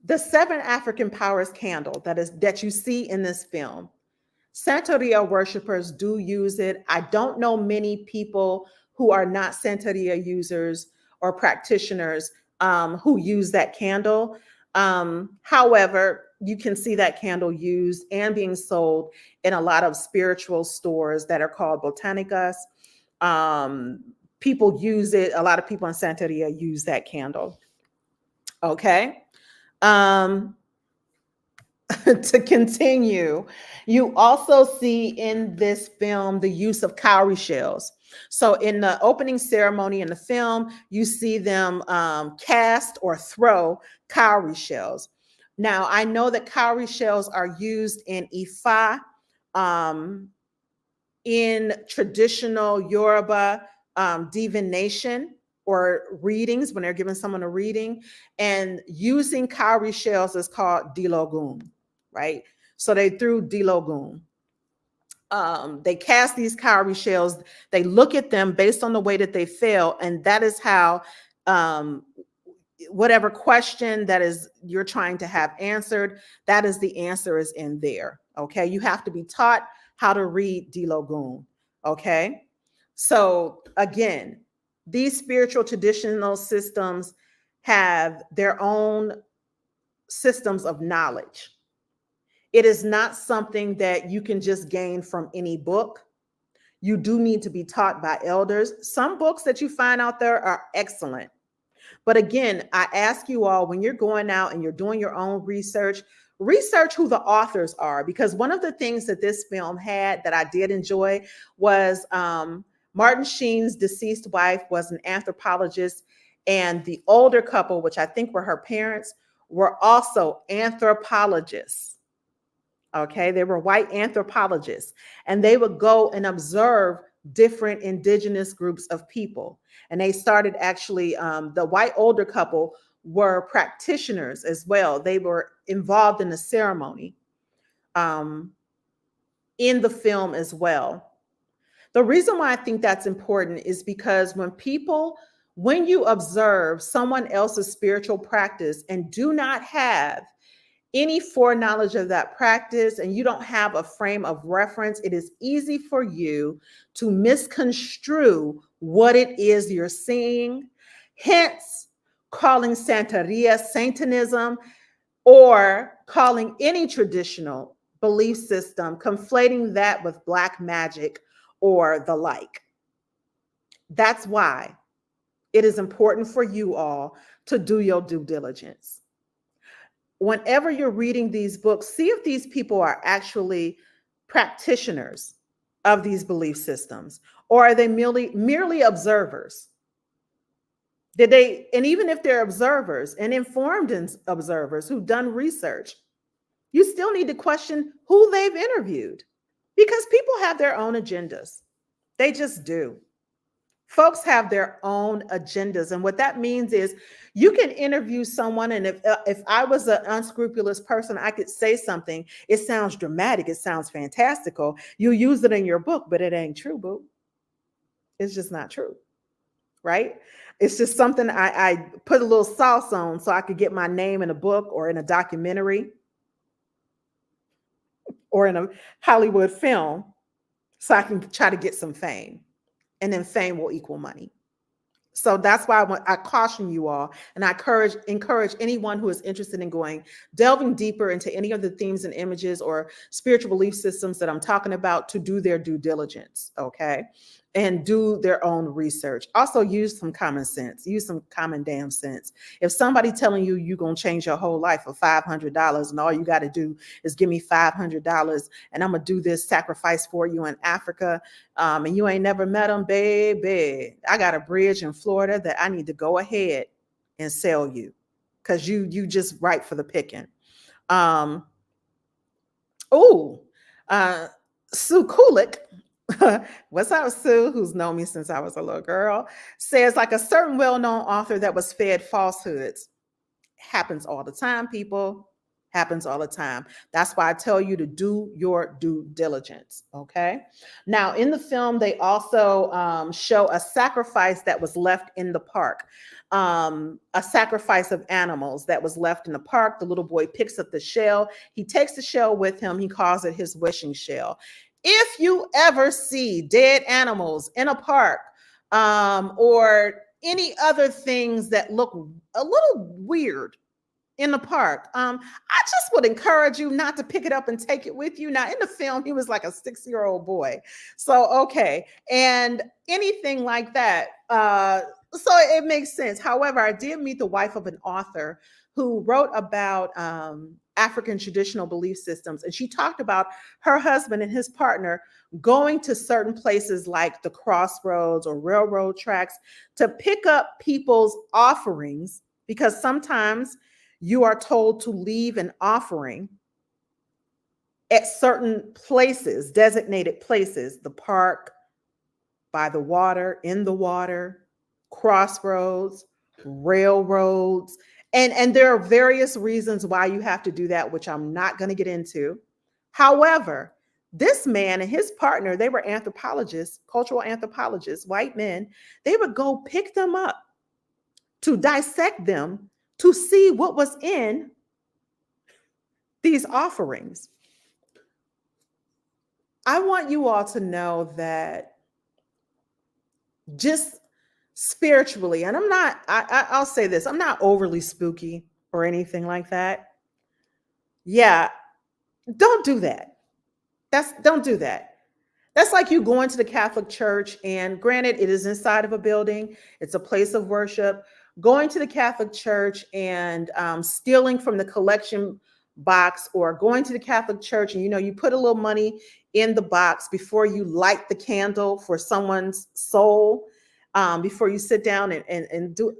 the 7 African powers candle that you see in this film, Santeria worshipers do use it. I don't know many people who are not Santeria users or practitioners who use that candle. However, you can see that candle used and being sold in a lot of spiritual stores that are called Botanicas. People use it. A lot of people in Santeria use that candle. Okay. To continue, you also see in this film the use of cowrie shells. So in the opening ceremony in the film, you see them cast or throw cowrie shells. Now, I know that cowrie shells are used in Ifa, in traditional Yoruba divination or readings, when they're giving someone a reading, and using cowrie shells is called dilogun, right? So they threw dilogun. They cast these cowrie shells. They look at them based on the way that they fell, and that is how whatever question that is you're trying to have answered, that is the answer is in there. Okay, you have to be taught how to read dilogun. Okay, so again, these spiritual traditional systems have their own systems of knowledge. It is not something that you can just gain from any book. You do need to be taught by elders. Some books that you find out there are excellent. But again, I ask you all, when you're going out and you're doing your own research, research who the authors are, because one of the things that this film had that I did enjoy was Martin Sheen's deceased wife was an anthropologist, and the older couple, which I think were her parents, were also anthropologists. Okay, they were white anthropologists, and they would go and observe different indigenous groups of people. And they started actually, the white older couple were practitioners as well. They were involved in the ceremony in the film as well. The reason why I think that's important is because when you observe someone else's spiritual practice and do not have any foreknowledge of that practice, and you don't have a frame of reference, it is easy for you to misconstrue what it is you're seeing. Hence, calling Santeria Satanism, or calling any traditional belief system, conflating that with black magic or the like. That's why it is important for you all to do your due diligence. Whenever you're reading these books, see if these people are actually practitioners of these belief systems, or are they merely observers? Did they, and even if they're observers and informed observers who've done research, you still need to question who they've interviewed, because people have their own agendas. They just do. Folks have their own agendas. And what that means is you can interview someone. And if I was an unscrupulous person, I could say something. It sounds dramatic. It sounds fantastical. You use it in your book, but it ain't true, boo. It's just not true. Right? It's just something I put a little sauce on so I could get my name in a book or in a documentary or in a Hollywood film so I can try to get some fame. And then fame will equal money. So that's why I caution you all, and I encourage anyone who is interested in delving deeper into any of the themes and images or spiritual belief systems that I'm talking about to do their due diligence, okay? And do their own research. Also use some common sense, use some common damn sense. If somebody telling you you're going to change your whole life for $500 and all you got to do is give me $500 and I'm going to do this sacrifice for you in Africa, and you ain't never met them, baby, I got a bridge in Florida that I need to go ahead and sell you because you just ripe for the picking. Sue Kulik, what's up, Sue, who's known me since I was a little girl, says like a certain well-known author that was fed falsehoods. Happens all the time, people. Happens all the time. That's why I tell you to do your due diligence, okay? Now, in the film, they also show a sacrifice that was left in the park, a sacrifice of animals that was left in the park. The little boy picks up the shell. He takes the shell with him. He calls it his wishing shell. If you ever see dead animals in a park or any other things that look a little weird in the park, I just would encourage you not to pick it up and take it with you. Now, in the film, he was like a 6-year-old boy. So, okay. And anything like that. So it makes sense. However, I did meet the wife of an author who wrote about African traditional belief systems. And she talked about her husband and his partner going to certain places like the crossroads or railroad tracks to pick up people's offerings, because sometimes you are told to leave an offering at certain places, designated places, the park, by the water, in the water, crossroads, railroads. And there are various reasons why you have to do that, which I'm not going to get into. However, this man and his partner, they were anthropologists, cultural anthropologists, white men. They would go pick them up to dissect them to see what was in these offerings. I want you all to know that just spiritually, and I'll say this, I'm not overly spooky or anything like that. Yeah, don't do that. Don't do that. That's like you going to the Catholic Church, and granted, it is inside of a building. It's a place of worship. Going to the Catholic Church and stealing from the collection box, or going to the Catholic Church and, you put a little money in the box before you light the candle for someone's soul, before you sit down and do.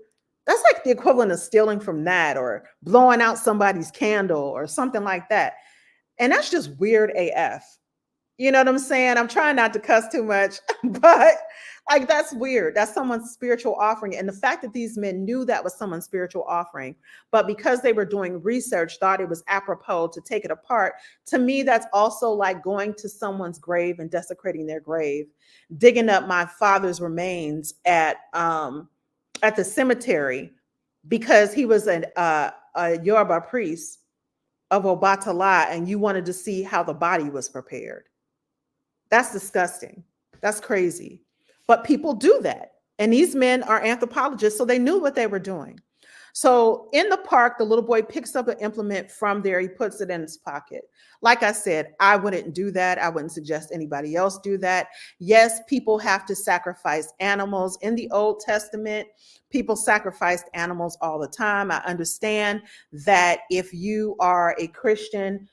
That's like the equivalent of stealing from that, or blowing out somebody's candle or something like that. And that's just weird AF. You know what I'm saying? I'm trying not to cuss too much, but like, that's weird. That's someone's spiritual offering. And the fact that these men knew that was someone's spiritual offering, but because they were doing research, thought it was apropos to take it apart. To me, that's also like going to someone's grave and desecrating their grave, digging up my father's remains at the cemetery because he was a Yoruba priest of Obatala, and you wanted to see how the body was prepared. That's disgusting. That's crazy. But people do that. And these men are anthropologists, so they knew what they were doing. So in the park, the little boy picks up an implement from there. He puts it in his pocket. Like I said, I wouldn't do that. I wouldn't suggest anybody else do that. Yes, people have to sacrifice animals. In the Old Testament, people sacrificed animals all the time. I understand that if you are a Christian,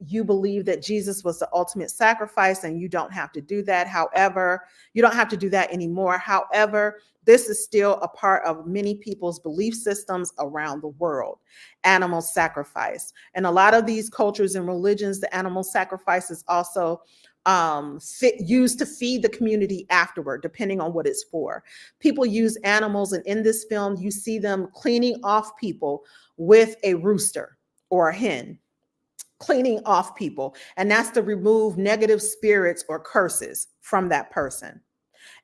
you believe that Jesus was the ultimate sacrifice and you don't have to do that. However, you don't have to do that anymore. However, this is still a part of many people's belief systems around the world, animal sacrifice. And a lot of these cultures and religions, the animal sacrifice is also used to feed the community afterward, depending on what it's for. People use animals, and in this film, you see them cleaning off people with a rooster or a hen, cleaning off people. And that's to remove negative spirits or curses from that person.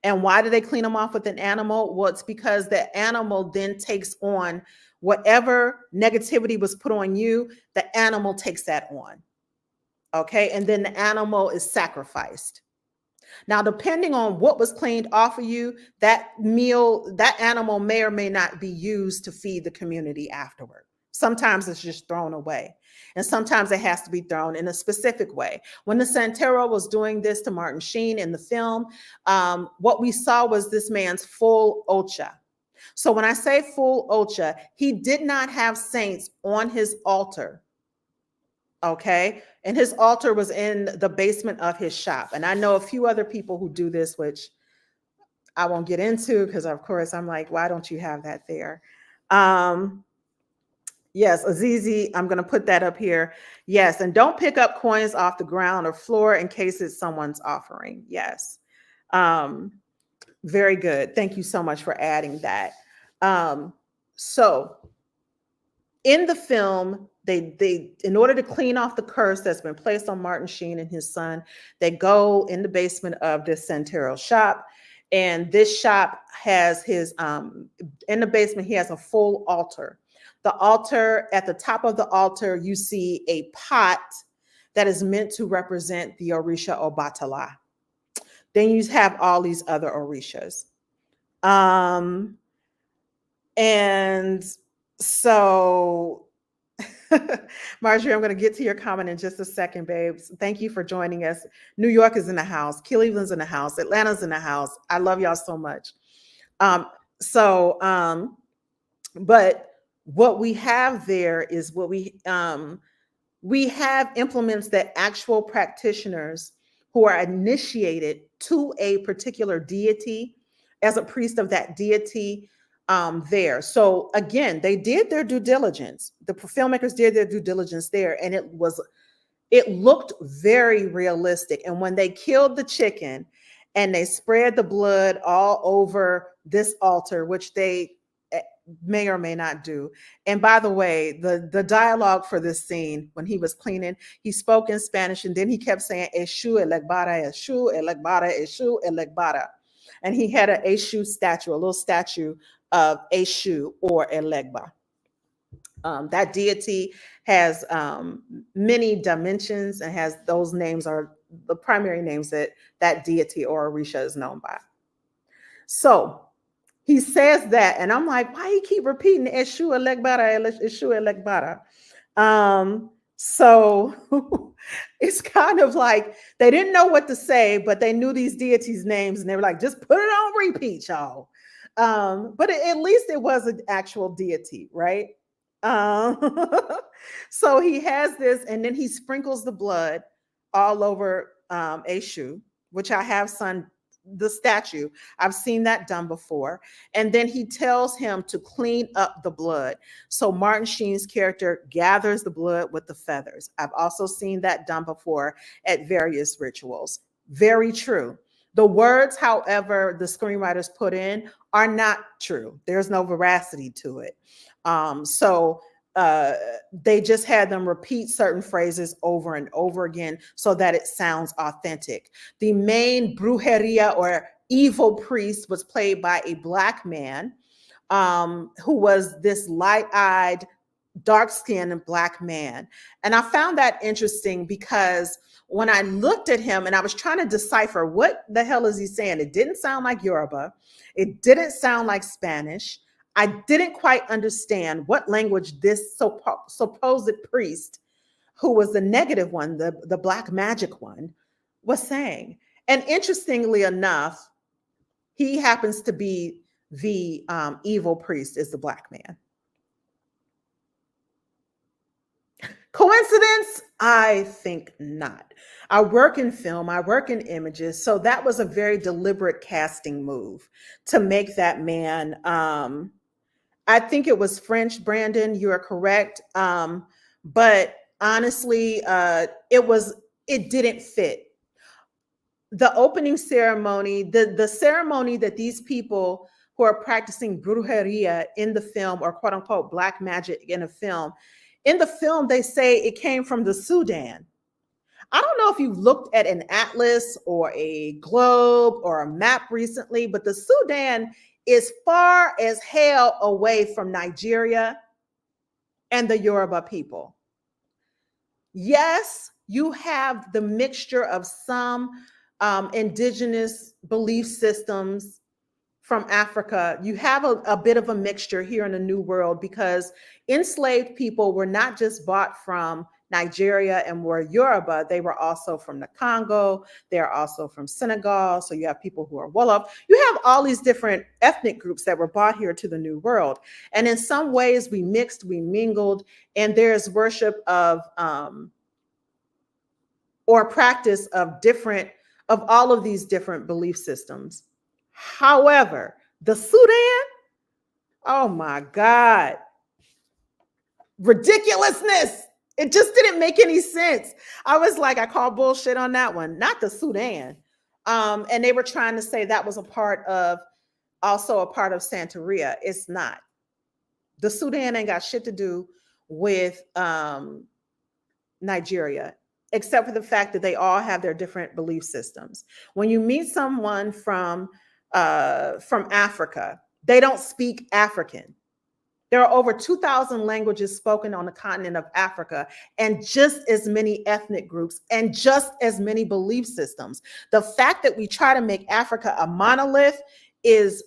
And why do they clean them off with an animal? Well, it's because the animal then takes on whatever negativity was put on you, the animal takes that on. Okay. And then the animal is sacrificed. Now, depending on what was cleaned off of you, that meal, that animal may or may not be used to feed the community afterward. Sometimes it's just thrown away. And sometimes it has to be thrown in a specific way. When the Santeria was doing this to Martin Sheen in the film, what we saw was this man's full ocha. So when I say full ocha, he did not have saints on his altar. Okay. And his altar was in the basement of his shop. And I know a few other people who do this, which I won't get into because, of course, I'm like, why don't you have that there? Yes, Azizi, I'm going to put that up here. Yes, and don't pick up coins off the ground or floor in case it's someone's offering. Yes. Very good. Thank you so much for adding that. So in the film, they in order to clean off the curse that's been placed on Martin Sheen and his son, they go in the basement of this Santeria shop. And this shop has his, in the basement, he has a full altar. The altar, at the top of the altar, you see a pot that is meant to represent the Orisha Obatala. Then you have all these other Orishas. And so, Marjorie, I'm going to get to your comment in just a second, babes. Thank you for joining us. New York is in the house. Cleveland's in the house. Atlanta's in the house. I love y'all so much. But what we have there is what we have implements that actual practitioners who are initiated to a particular deity as a priest of that deity there. So again, they did their due diligence. The filmmakers did their due diligence there, and it looked very realistic. And when they killed the chicken and they spread the blood all over this altar, which they may or may not do. And by the way, the dialogue for this scene, when he was cleaning, he spoke in Spanish, and then he kept saying, Eshu elegbara, Eshu elegbara, Eshu elegbara. And he had an Eshu statue, a little statue of Eshu or Elegba. That deity has many dimensions and has those names are the primary names that deity or Orisha is known by. So he says that, and I'm like, why he keep repeating Eshu Elegbara, Eshu Elegbara? So it's kind of like they didn't know what to say, but they knew these deities' names, and they were like, just put it on repeat, y'all. But at least it was an actual deity, right? So he has this, and then he sprinkles the blood all over Eshu, which I have the statue. I've seen that done before. And then he tells him to clean up the blood. So Martin Sheen's character gathers the blood with the feathers. I've also seen that done before at various rituals. Very true. The words, however, the screenwriters put in are not true. There's no veracity to it. They just had them repeat certain phrases over and over again so that it sounds authentic. The main brujeria or evil priest was played by a Black man who was this light-eyed, dark-skinned Black man. And I found that interesting because when I looked at him and I was trying to decipher what the hell is he saying, it didn't sound like Yoruba. It didn't sound like Spanish. I didn't quite understand what language this supposed priest, who was the negative one, the black magic one, was saying. And interestingly enough, he happens to be the evil priest, is the black man. Coincidence? I think not. I work in film, I work in images, so that was a very deliberate casting move to make that man. I think it was French, Brandon. You are correct. But honestly, it didn't fit. The opening ceremony, the ceremony that these people who are practicing brujeria in the film, or quote unquote black magic in the film they say it came from the Sudan. I don't know if you looked at an atlas or a globe or a map recently, but the Sudan is far as hell away from Nigeria and the Yoruba people. Yes, you have the mixture of some indigenous belief systems from Africa. You have a bit of a mixture here in the New World, because enslaved people were not just bought from Nigeria and were Yoruba, they were also from the Congo, they're also from Senegal. So you have people who are Wolof. You have all these different ethnic groups that were brought here to the New World. And in some ways we mixed, we mingled, and there's worship of or practice of all of these different belief systems. However, the Sudan, oh my God, ridiculousness. It just didn't make any sense. I was like, I call bullshit on that one, not the Sudan. And they were trying to say that was also a part of Santeria. It's not. The Sudan ain't got shit to do with Nigeria, except for the fact that they all have their different belief systems. When you meet someone from Africa, they don't speak African. There are over 2,000 languages spoken on the continent of Africa, and just as many ethnic groups and just as many belief systems. The fact that we try to make Africa a monolith is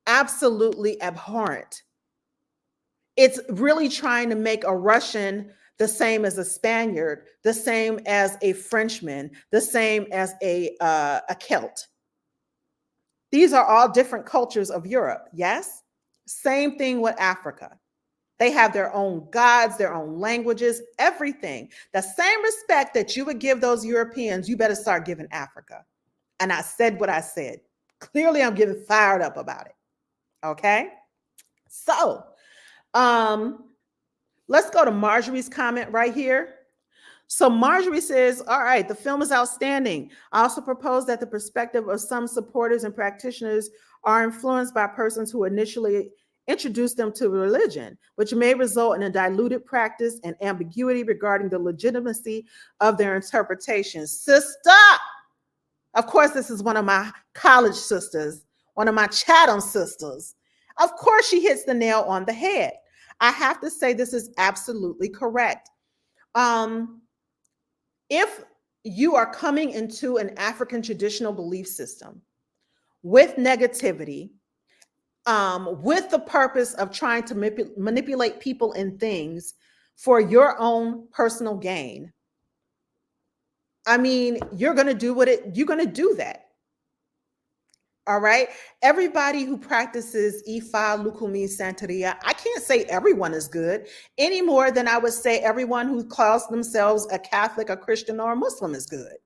absolutely abhorrent. It's really trying to make a Russian the same as a Spaniard, the same as a Frenchman, the same as a Celt. These are all different cultures of Europe, yes? Same thing with Africa. They have their own gods, their own languages, everything. The same respect that you would give those Europeans, you better start giving Africa. And I said what I said. Clearly, I'm getting fired up about it. Okay? So, let's go to Marjorie's comment right here. So Marjorie says, all right, the film is outstanding. I also propose that the perspective of some supporters and practitioners are influenced by persons who initially introduced them to religion, which may result in a diluted practice and ambiguity regarding the legitimacy of their interpretations. Sister, of course, this is one of my college sisters, one of my Chatham sisters. Of course, she hits the nail on the head. I have to say this is absolutely correct. If you are coming into an African traditional belief system with negativity, with the purpose of trying to manipulate people and things for your own personal gain, I mean, you're going to do that. All right. Everybody who practices Ifa, Lukumi, Santeria, I can't say everyone is good any more than I would say everyone who calls themselves a Catholic, a Christian, or a Muslim is good.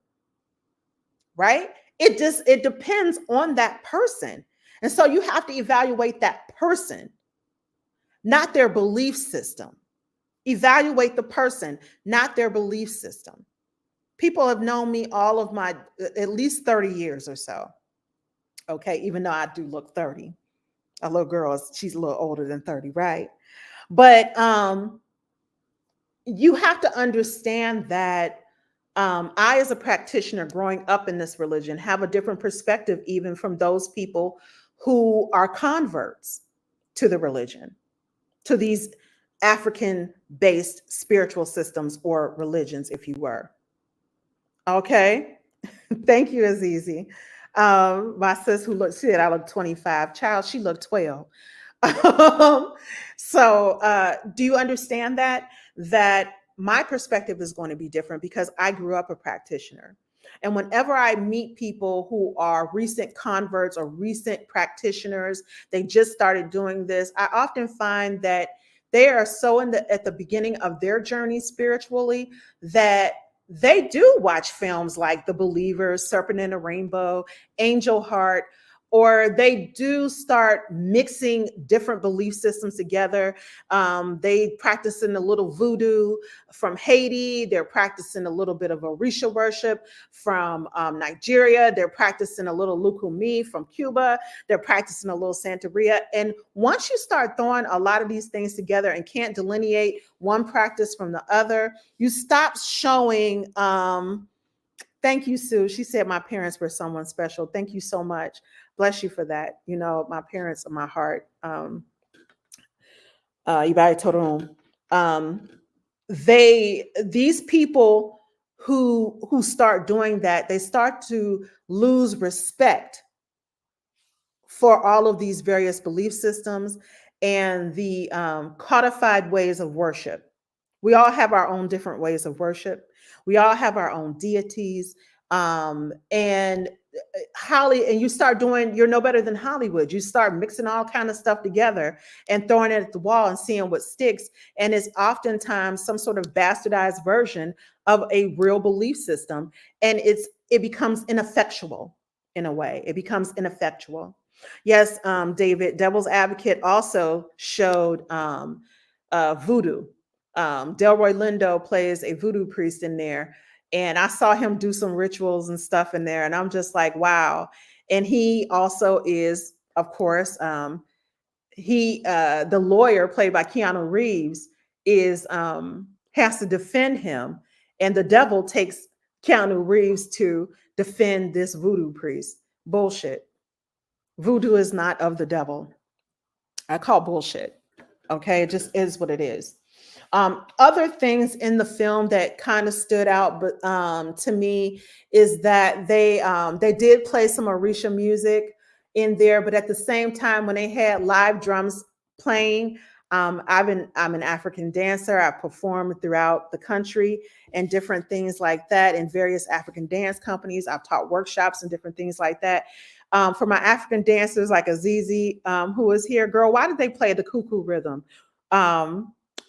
Right? It depends on that person. And so you have to evaluate that person, not their belief system. Evaluate the person, not their belief system. People have known me all of my at least 30 years or so. Okay, even though I do look 30. A little girl, she's a little older than 30, right? But you have to understand that I, as a practitioner growing up in this religion, have a different perspective even from those people who are converts to the religion, to these African-based spiritual systems or religions, if you were. Okay, thank you, Azizi. My sis who looked, she said I look 25. Child, she looked 12. Um, so do you understand that my perspective is going to be different because I grew up a practitioner. And whenever I meet people who are recent converts or recent practitioners, they just started doing this, I often find that they are so at the beginning of their journey spiritually that they do watch films like The Believers, Serpent in a Rainbow, Angel Heart, or they do start mixing different belief systems together. They practice in a little voodoo from Haiti. They're practicing a little bit of Orisha worship from Nigeria. They're practicing a little Lukumi from Cuba. They're practicing a little Santeria. And once you start throwing a lot of these things together and can't delineate one practice from the other, you stop showing. Thank you, Sue. She said my parents were someone special. Thank you so much. Bless you for that. You know, my parents are my heart. Ibai Torum. These people who start doing that, they start to lose respect for all of these various belief systems and the codified ways of worship. We all have our own different ways of worship. We all have our own deities. And and you start doing, you're no better than Hollywood. You start mixing all kind of stuff together and throwing it at the wall and seeing what sticks. And it's oftentimes some sort of bastardized version of a real belief system. And it becomes ineffectual in a way. It becomes ineffectual. Yes, David, Devil's Advocate also showed voodoo. Delroy Lindo plays a voodoo priest in there. And I saw him do some rituals and stuff in there. And I'm just like, wow. And he also is, of course, the lawyer played by Keanu Reeves is has to defend him. And the devil takes Keanu Reeves to defend this voodoo priest. Bullshit. Voodoo is not of the devil. I call bullshit. Okay, it just is what it is. Other things in the film that kind of stood out, but to me, is that they did play some Orisha music in there, but at the same time, when they had live drums playing, I'm an African dancer. I performed throughout the country and different things like that in various African dance companies. I've taught workshops and different things like that. For my African dancers like Azizi, who is here, girl, why did they play the cuckoo rhythm?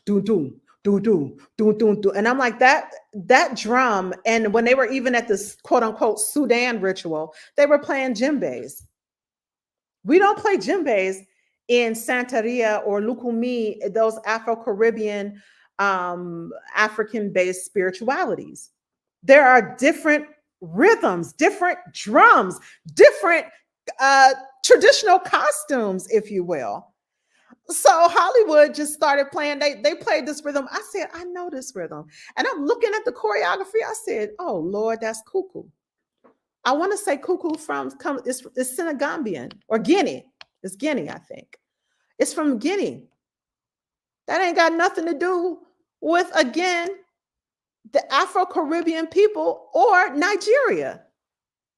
Do do do do do do do, and I'm like that drum. And when they were even at this quote unquote Sudan ritual, they were playing djembes. We don't play djembes in Santeria or Lukumi, those Afro-Caribbean, African-based spiritualities. There are different rhythms, different drums, different traditional costumes, if you will. So Hollywood just started playing. They played this rhythm. I said, I know this rhythm. And I'm looking at the choreography. I said, oh Lord, that's cuckoo. I want to say cuckoo it's Senegambian or Guinea. It's Guinea, I think. It's from Guinea. That ain't got nothing to do with, again, the Afro-Caribbean people or Nigeria.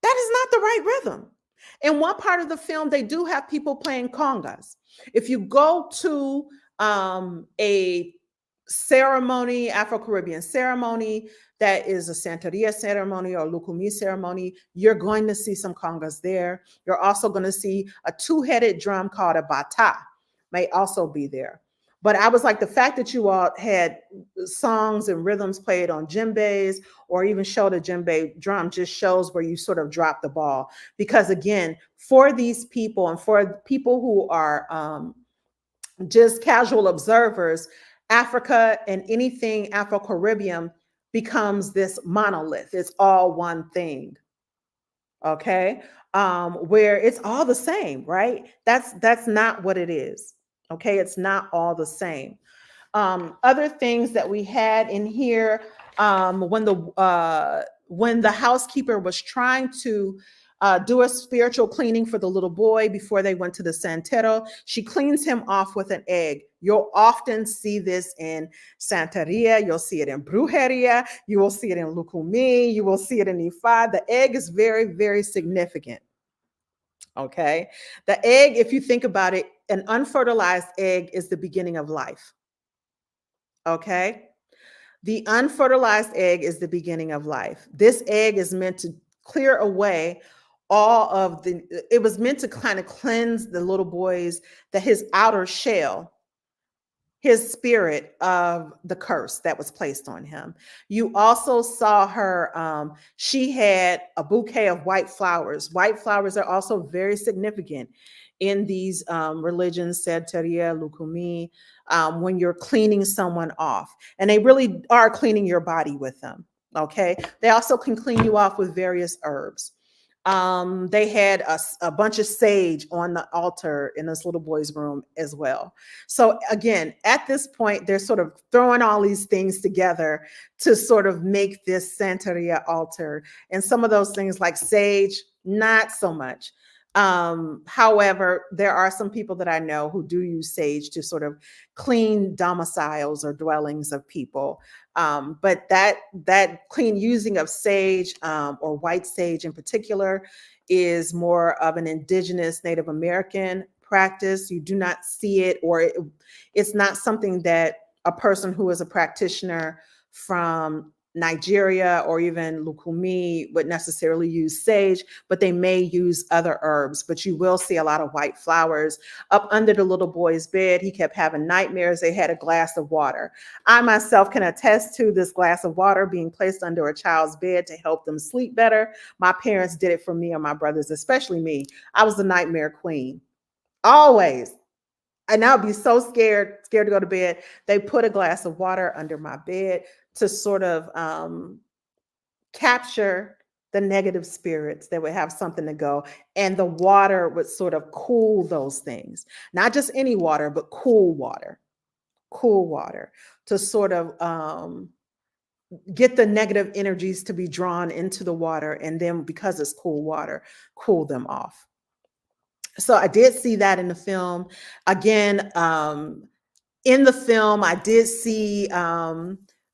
That is not the right rhythm. In one part of the film, they do have people playing congas. If you go to a ceremony, Afro-Caribbean ceremony, that is a Santeria ceremony or Lukumi ceremony, you're going to see some congas there. You're also going to see a two-headed drum called a bata, may also be there. But I was like, the fact that you all had songs and rhythms played on djembes or even showed a djembe drum just shows where you sort of dropped the ball. Because again, for these people and for people who are just casual observers, Africa and anything Afro-Caribbean becomes this monolith. It's all one thing. Okay. Where it's all the same, right? That's not what it is. Okay, it's not all the same. Other things that we had in here, when the housekeeper was trying to do a spiritual cleaning for the little boy before they went to the Santero, she cleans him off with an egg. You'll often see this in Santeria. You'll see it in Brujeria. You will see it in Lukumi. You will see it in Ifa. The egg is very, very significant. Okay. The egg, if you think about it, an unfertilized egg is the beginning of life. Okay. The unfertilized egg is the beginning of life. This egg is meant to clear away all of it was meant to kind of cleanse the little boy's, that his outer shell, his spirit of the curse that was placed on him. You also saw her, she had a bouquet of white flowers. White flowers are also very significant in these religions, Santeria, Lukumi, when you're cleaning someone off. And they really are cleaning your body with them. Okay. They also can clean you off with various herbs. They had a bunch of sage on the altar in this little boy's room as well. So again, at this point, they're sort of throwing all these things together to sort of make this Santeria altar. And some of those things like sage, not so much. However, there are some people that I know who do use sage to sort of clean domiciles or dwellings of people. But that clean using of sage, or white sage in particular, is more of an indigenous Native American practice. You do not see it, or it's not something that a person who is a practitioner from Nigeria or even Lukumi would necessarily use sage, but they may use other herbs. But you will see a lot of white flowers up under the little boy's bed. He kept having nightmares. They had a glass of water. I myself can attest to this glass of water being placed under a child's bed to help them sleep better. My parents did it for me and my brothers, especially me. I was the nightmare queen, always. And I'd be so scared to go to bed. They put a glass of water under my bed to sort of capture the negative spirits that would have something to go. And the water would sort of cool those things. Not just any water, but cool water to sort of get the negative energies to be drawn into the water. And then because it's cool water, cool them off. So I did see that in the film. Again, in the film, I did see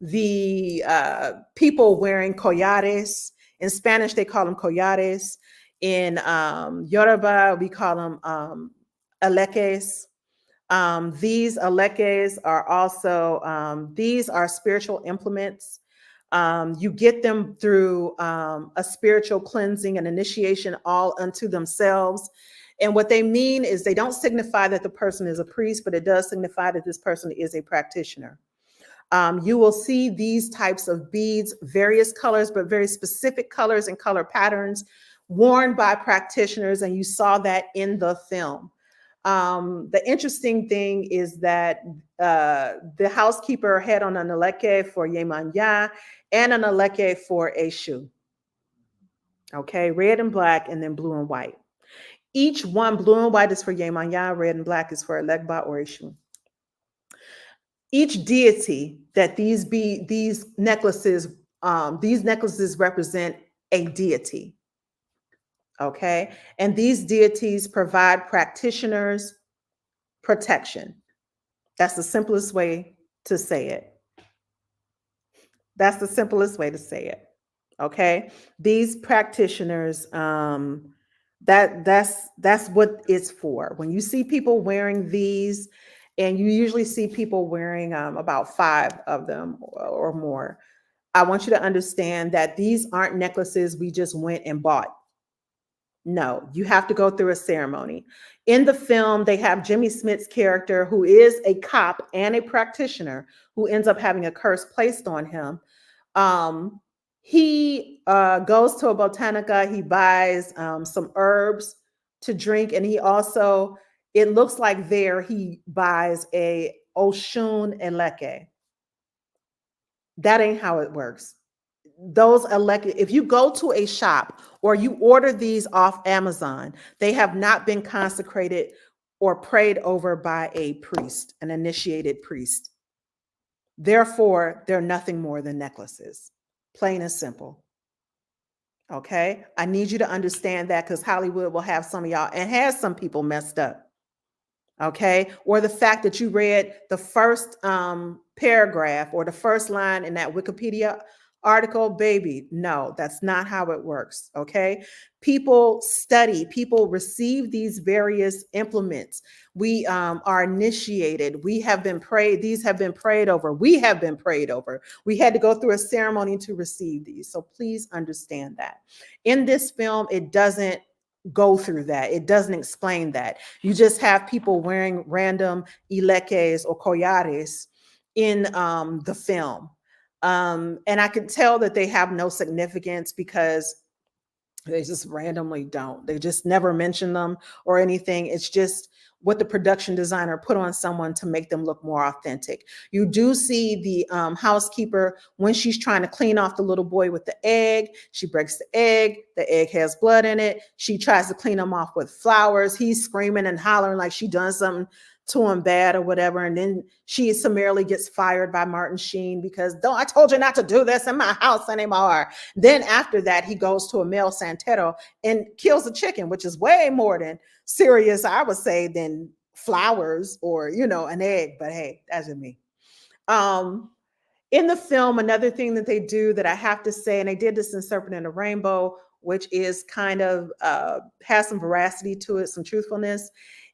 the people wearing collares. In Spanish, they call them collares. In Yoruba, we call them alekes. These alekes are also, these are spiritual implements. You get them through a spiritual cleansing and initiation all unto themselves. And what they mean is they don't signify that the person is a priest, but it does signify that this person is a practitioner. You will see these types of beads, various colors, but very specific colors and color patterns worn by practitioners. And you saw that in the film. The interesting thing is that the housekeeper had on an aleke for Yemanya and an aleke for Eshu. Okay, red and black, and then blue and white. Each one, blue and white is for Yemanya, red and black is for Elegba or Eshu. Each deity that these necklaces represent a deity. Okay, and these deities provide practitioners protection. That's the simplest way to say it. That's the simplest way to say it. Okay, these practitioners, that's what it's for. When you see people wearing these, and you usually see people wearing about 5 of them or more, I want you to understand that these aren't necklaces we just went and bought. No, you have to go through a ceremony. In the film, they have Jimmy Smith's character, who is a cop and a practitioner, who ends up having a curse placed on him. He goes to a botanica, he buys some herbs to drink, and he also, it looks like there, he buys a Oshun Eleke. That ain't how it works. Those elected, if you go to a shop or you order these off Amazon, they have not been consecrated or prayed over by a priest, an initiated priest. Therefore, they're nothing more than necklaces, plain and simple. Okay, I need you to understand that, because Hollywood will have some of y'all, and has some people, messed up. Okay, or the fact that you read the first paragraph or the first line in that Wikipedia article, baby. No, that's not how it works. Okay. People study, people receive these various implements. We are initiated. We have been prayed. These have been prayed over. We have been prayed over. We had to go through a ceremony to receive these. So please understand that. In this film, it doesn't go through that. It doesn't explain that. You just have people wearing random ileques or collares in the film. And I can tell that they have no significance because they just randomly don't. They just never mention them or anything. It's just what the production designer put on someone to make them look more authentic. You do see the housekeeper when she's trying to clean off the little boy with the egg. She breaks the egg. The egg has blood in it. She tries to clean him off with flowers. He's screaming and hollering like she done something to him bad or whatever. And then she summarily gets fired by Martin Sheen because, don't, I told you not to do this in my house anymore. Then after that, he goes to a male santero and kills a chicken, which is way more than serious, I would say, than flowers or, an egg. But hey, that's just me. In the film, another thing that they do that I have to say, and they did this in Serpent and the Rainbow, which is kind of has some veracity to it, some truthfulness,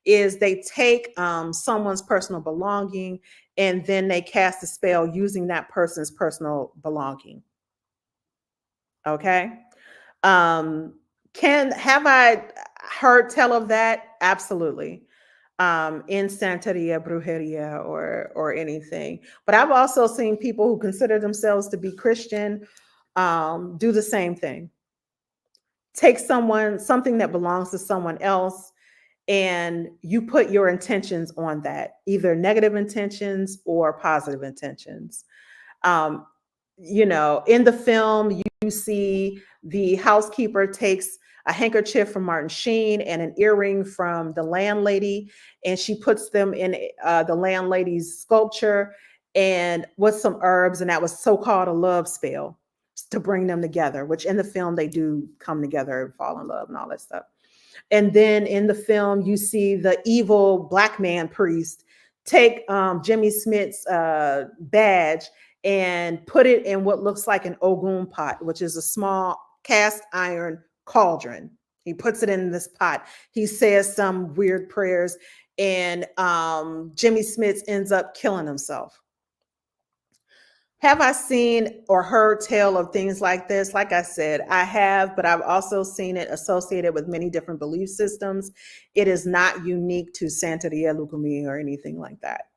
is they take someone's personal belonging and then they cast a spell using that person's personal belonging. Okay. Have I heard tell of that? Absolutely. In Santeria, Brujeria, or anything. But I've also seen people who consider themselves to be Christian do the same thing. Take something that belongs to someone else, and you put your intentions on that, either negative intentions or positive intentions. Um, in the film, you see the housekeeper takes a handkerchief from Martin Sheen and an earring from the landlady, and she puts them in the landlady's sculpture and with some herbs, and that was so-called a love spell to bring them together, which in the film they do come together and fall in love and all that stuff. And then in the film, you see the evil black man priest take Jimmy Smith's badge and put it in what looks like an Ogun pot, which is a small cast iron cauldron. He puts it in this pot. He says some weird prayers, and Jimmy Smith ends up killing himself. Have I seen or heard tell of things like this? Like I said, I have, but I've also seen it associated with many different belief systems. It is not unique to Santeria, Lukumi, or anything like that.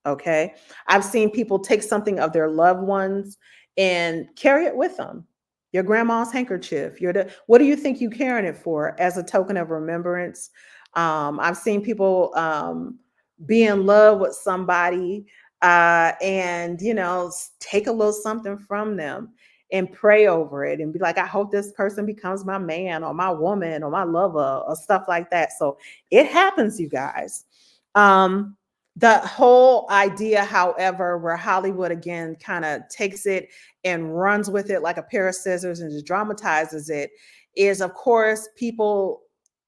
Okay. I've seen people take something of their loved ones and carry it with them. Your grandma's handkerchief. What do you think you carrying it for? As a token of remembrance. I've seen people be in love with somebody and take a little something from them and pray over it and be like, I hope this person becomes my man or my woman or my lover or stuff like that. So it happens, you guys. The whole idea, however, where Hollywood again kind of takes it and runs with it like a pair of scissors and just dramatizes it, is of course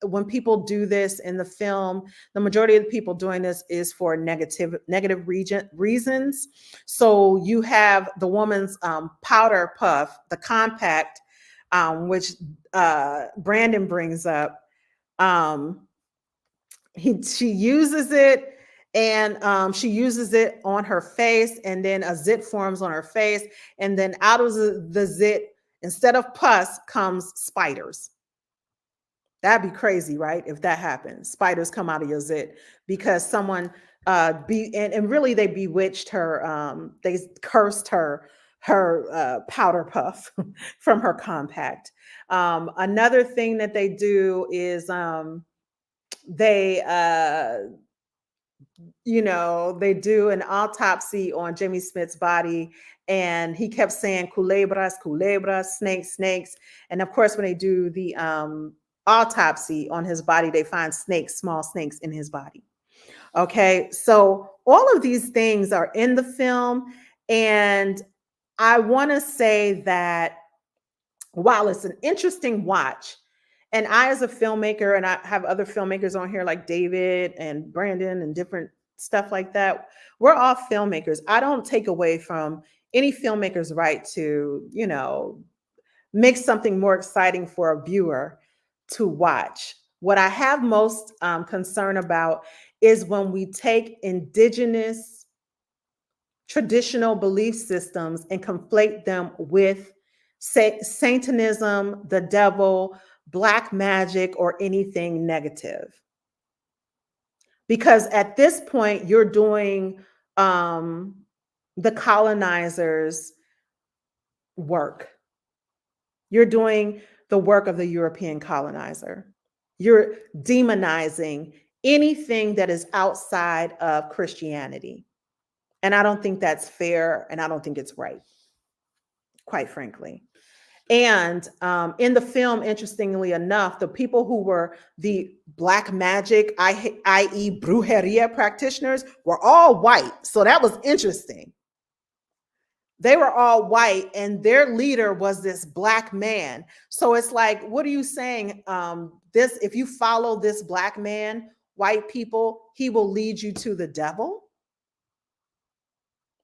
when people do this in the film, the majority of the people doing this is for negative reasons. So you have the woman's powder puff, the compact, which Brandon brings up. She uses it, and she uses it on her face, and then a zit forms on her face, and then out of the zit, instead of pus, comes spiders. That'd be crazy, right? If that happens, spiders come out of your zit because someone and really they bewitched her. They cursed her powder puff from her compact. Another thing that they do is they they do an autopsy on Jimmy Smith's body, and he kept saying culebras, culebras, snakes, snakes. And of course, when they do the autopsy on his body, they find snakes, small snakes in his body. Okay, so all of these things are in the film, and I want to say that while it's an interesting watch, and I, as a filmmaker, and I have other filmmakers on here like David and Brandon and different stuff like that, we're all filmmakers. I don't take away from any filmmaker's right to, make something more exciting for a viewer to watch. What I have most concern about is when we take indigenous traditional belief systems and conflate them with Satanism, the devil, black magic, or anything negative. Because at this point, you're doing the colonizers' work. You're doing the work of the European colonizer. You're demonizing anything that is outside of Christianity. And I don't think that's fair, and I don't think it's right, quite frankly. And in the film, interestingly enough, the people who were the black magic, i.e. Brujeria practitioners, were all white. So that was interesting. They were all white, and their leader was this black man. So it's like, what are you saying? If you follow this black man, white people, he will lead you to the devil?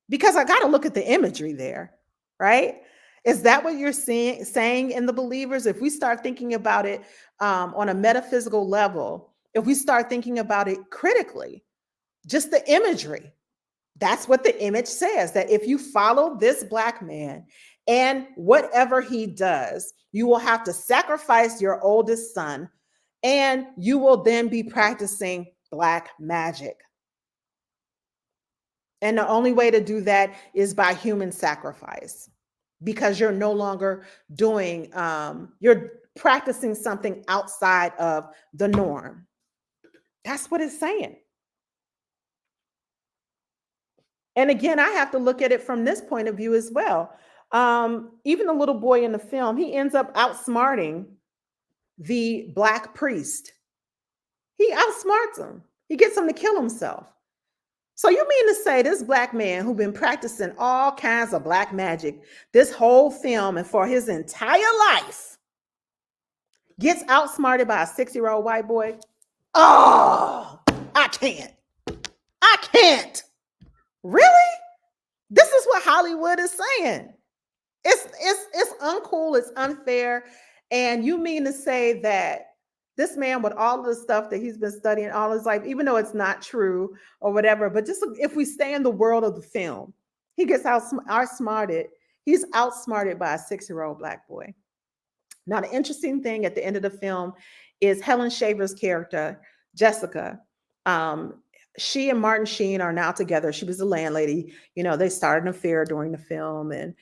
Because I got to look at the imagery there, right? Is that what you're saying in the believers? If we start thinking about it on a metaphysical level, if we start thinking about it critically, just the imagery, that's what the image says, that if you follow this black man and whatever he does, you will have to sacrifice your oldest son, and you will then be practicing black magic. And the only way to do that is by human sacrifice, because you're no longer doing, you're practicing something outside of the norm. That's what it's saying. And again, I have to look at it from this point of view as well. Even the little boy in the film, he ends up outsmarting the black priest. He outsmarts him. He gets him to kill himself. So you mean to say this black man who's been practicing all kinds of black magic this whole film and for his entire life gets outsmarted by a 6-year-old white boy? Oh, I can't. I can't. Really? This is what Hollywood is saying. It's uncool, it's unfair. And you mean to say that this man, with all of the stuff that he's been studying all his life, even though it's not true or whatever, but just if we stay in the world of the film, he gets outsmarted. He's outsmarted by a 6-year-old black boy. Now, the interesting thing at the end of the film is Helen Shaver's character, Jessica. She and Martin Sheen are now together. She was the landlady. They started an affair during the film, and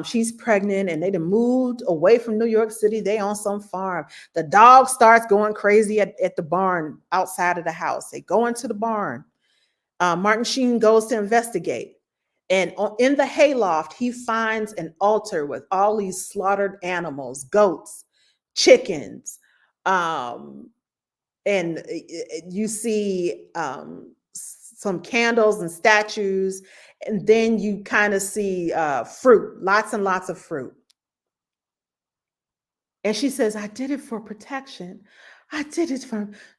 she's pregnant, and they done moved away from New York City. They on some farm. The dog starts going crazy at the barn outside of the house. They go into the barn. Martin Sheen goes to investigate. And in the hayloft, he finds an altar with all these slaughtered animals, goats, chickens, and you see some candles and statues, and then you kind of see fruit, lots and lots of fruit. And she says, I did it for protection. I did it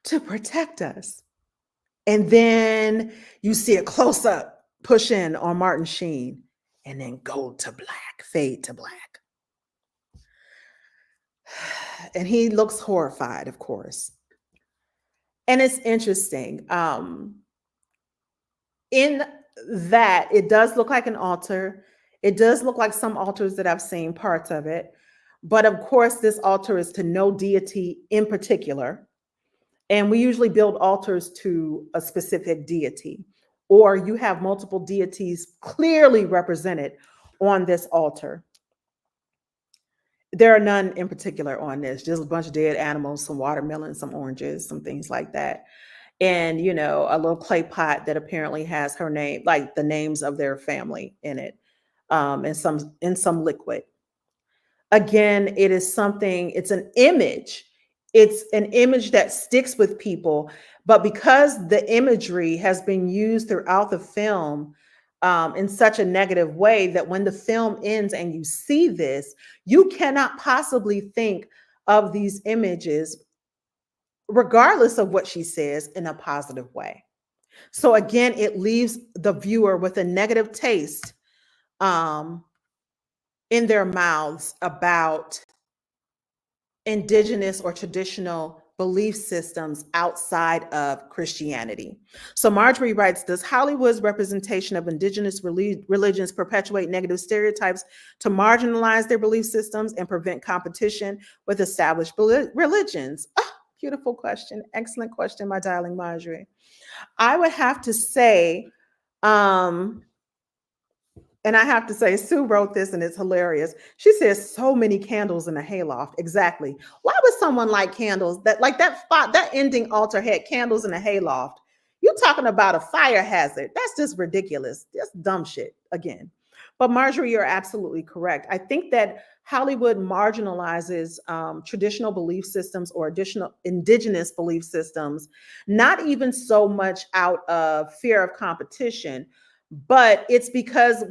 to protect us. And then you see a close-up push in on Martin Sheen, and then go to black, fade to black. And he looks horrified, of course. And it's interesting. In that, it does look like an altar. It does look like some altars that I've seen parts of it. But of course, this altar is to no deity in particular. And we usually build altars to a specific deity, or you have multiple deities clearly represented on this altar. There are none in particular on this, just a bunch of dead animals, some watermelons, some oranges, some things like that. And, a little clay pot that apparently has her name, like the names of their family in it, and some liquid. Again, it's an image. It's an image that sticks with people. But because the imagery has been used throughout the film in such a negative way, that when the film ends and you see this, you cannot possibly think of these images, regardless of what she says, in a positive way. So again, it leaves the viewer with a negative taste um, in their mouths about indigenous or traditional belief systems outside of Christianity. So Marjorie writes, does Hollywood's representation of indigenous religions perpetuate negative stereotypes to marginalize their belief systems and prevent competition with established religions? Oh, beautiful question. Excellent question, my darling Marjorie. I would have to say, and I have to say, Sue wrote this and it's hilarious. She says, so many candles in a hayloft. Exactly. Why would someone like candles that spot, that ending altar had candles in a hayloft? You're talking about a fire hazard. That's just ridiculous. That's dumb shit again. But Marjorie, you're absolutely correct. I think that Hollywood marginalizes traditional belief systems or additional indigenous belief systems, not even so much out of fear of competition, but it's because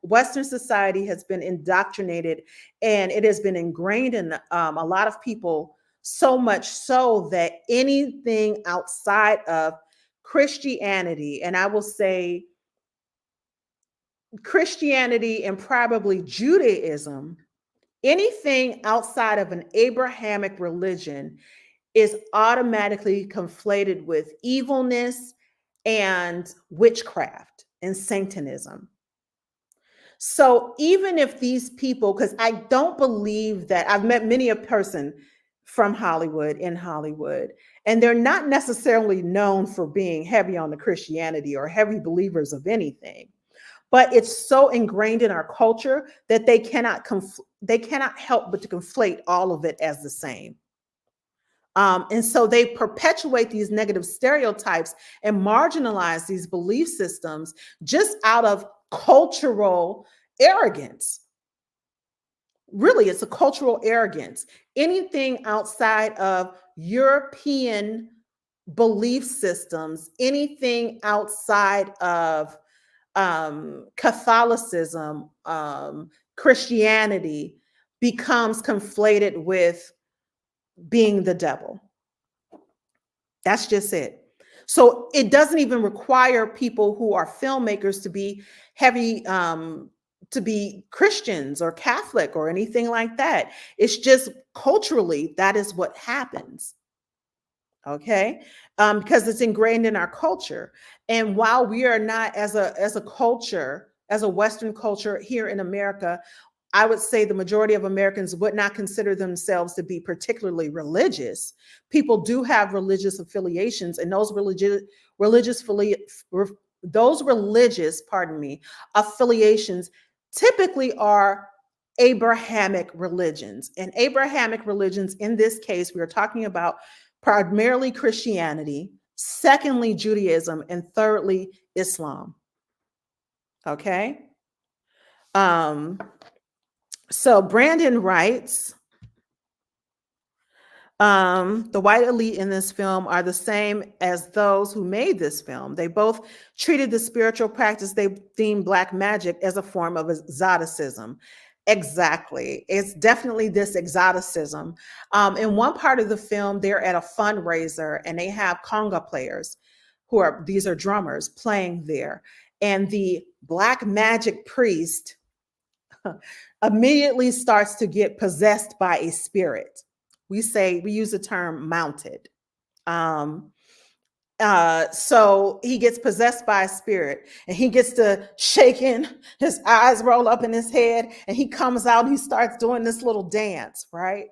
Western society has been indoctrinated and it has been ingrained in a lot of people, so much so that anything outside of Christianity, and I will say Christianity and probably Judaism, anything outside of an Abrahamic religion is automatically conflated with evilness and witchcraft and Satanism. So even if these people, because I don't believe that I've met many a person from Hollywood in Hollywood, and they're not necessarily known for being heavy on the Christianity or heavy believers of anything, but it's so ingrained in our culture that they cannot help but to conflate all of it as the same. And so they perpetuate these negative stereotypes and marginalize these belief systems just out of cultural arrogance. Really, it's a cultural arrogance. Anything outside of European belief systems, anything outside of Catholicism, Christianity becomes conflated with being the devil. That's just it. So it doesn't even require people who are filmmakers to be heavy, to be Christians or Catholic or anything like that. It's just culturally, that is what happens. Okay. Because it's ingrained in our culture. And while we are not as a culture, as a Western culture here in America, I would say the majority of Americans would not consider themselves to be particularly religious. People do have religious affiliations, and those religious, pardon me, affiliations typically are Abrahamic religions. And Abrahamic religions, in this case, we are talking about primarily Christianity, secondly, Judaism, and thirdly, Islam. Okay. So Brandon writes, the white elite in this film are the same as those who made this film. They both treated the spiritual practice they deemed black magic as a form of exoticism. Exactly. It's definitely this exoticism. In one part of the film, they're at a fundraiser and they have conga players these are drummers playing there. And the black magic priest immediately starts to get possessed by a spirit. We use the term mounted. So he gets possessed by a spirit and he gets to shaking, his eyes roll up in his head, and he comes out and he starts doing this little dance, right?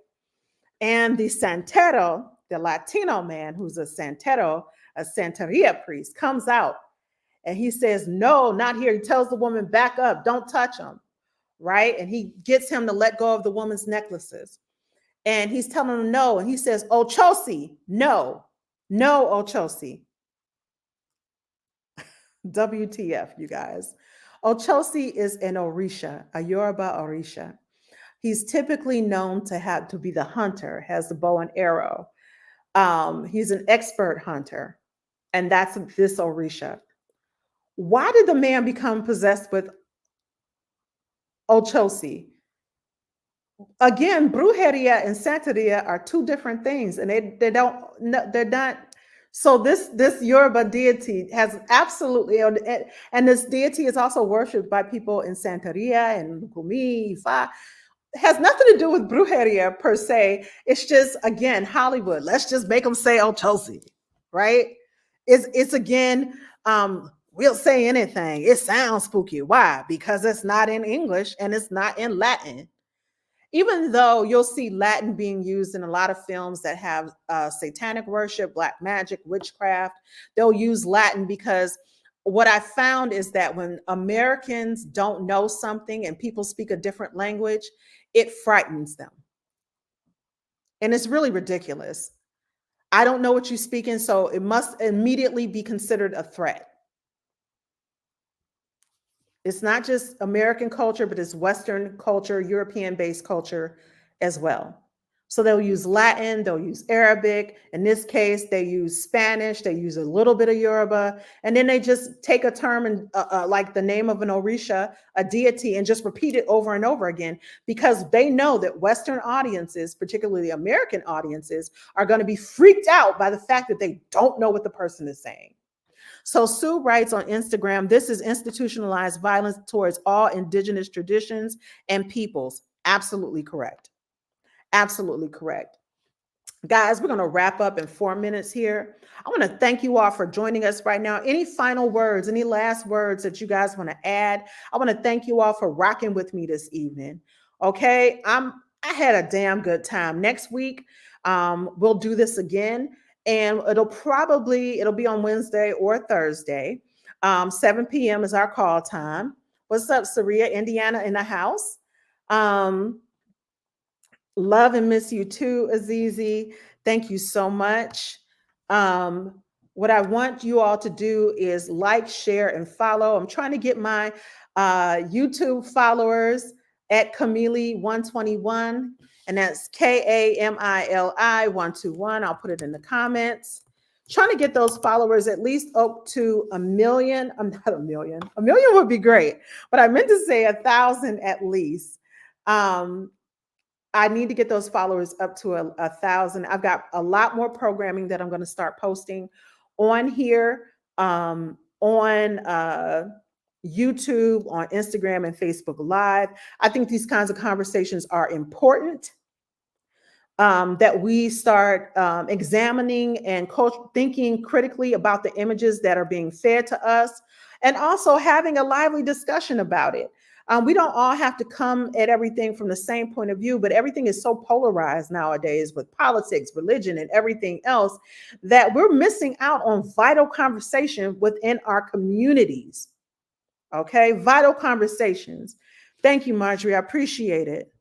And the Santero, the Latino man who's a Santero, a Santeria priest, comes out and he says, no, not here. He tells the woman, back up, don't touch him. Right? And he gets him to let go of the woman's necklaces. And he's telling him no. And he says, Ochosi, no, Ochosi. WTF, you guys. Ochosi is an Orisha, a Yoruba Orisha. He's typically known to be the hunter, has the bow and arrow. He's an expert hunter. And that's this Orisha. Why did the man become possessed with Ochosi? Again, Brujeria and Santeria are two different things, and they're not So this Yoruba deity has absolutely, and this deity is also worshipped by people in Santeria and Lukumi, Ifa. Has nothing to do with brujeria per se. It's just, again, Hollywood. Let's just make them say, "Oh, Chelsea," right? It's again, we'll say anything. It sounds spooky. Why? Because it's not in English and it's not in Latin. Even though you'll see Latin being used in a lot of films that have satanic worship, black magic, witchcraft, they'll use Latin because what I found is that when Americans don't know something and people speak a different language, it frightens them. And it's really ridiculous. I don't know what you're speaking, so it must immediately be considered a threat. It's not just American culture, but it's Western culture, European based culture as well. So they'll use Latin, they'll use Arabic. In this case, they use Spanish, they use a little bit of Yoruba, and then they just take a term and like the name of an Orisha, a deity, and just repeat it over and over again because they know that Western audiences, particularly American audiences, are going to be freaked out by the fact that they don't know what the person is saying. So Sue writes on Instagram, this is institutionalized violence towards all indigenous traditions and peoples. Absolutely correct. Absolutely correct. Guys, we're going to wrap up in 4 minutes here. I want to thank you all for joining us right now. Any final words, any last words that you guys want to add? I want to thank you all for rocking with me this evening. Okay, I had a damn good time. Next week, we'll do this again, and it'll be on Wednesday or Thursday. 7 p.m. is our call time. What's up, Saria, Indiana in the house? Love and miss you too, Azizi. Thank you so much. What I want you all to do is like, share, and follow. I'm trying to get my YouTube followers at Camili121, and that's KAMILI 121. I'll put it in the comments. Trying to get those followers at least up to 1 million. I'm not 1 million. 1 million would be great, but I meant to say 1,000 at least. I need to get those followers up to 1,000. I've got a lot more programming that I'm going to start posting on here, on YouTube, on Instagram, and Facebook Live. I think these kinds of conversations are important. That we start examining and thinking critically about the images that are being fed to us, and also having a lively discussion about it. We don't all have to come at everything from the same point of view, but everything is so polarized nowadays with politics, religion, and everything else that we're missing out on vital conversation within our communities. Okay, vital conversations. Thank you, Marjorie. I appreciate it.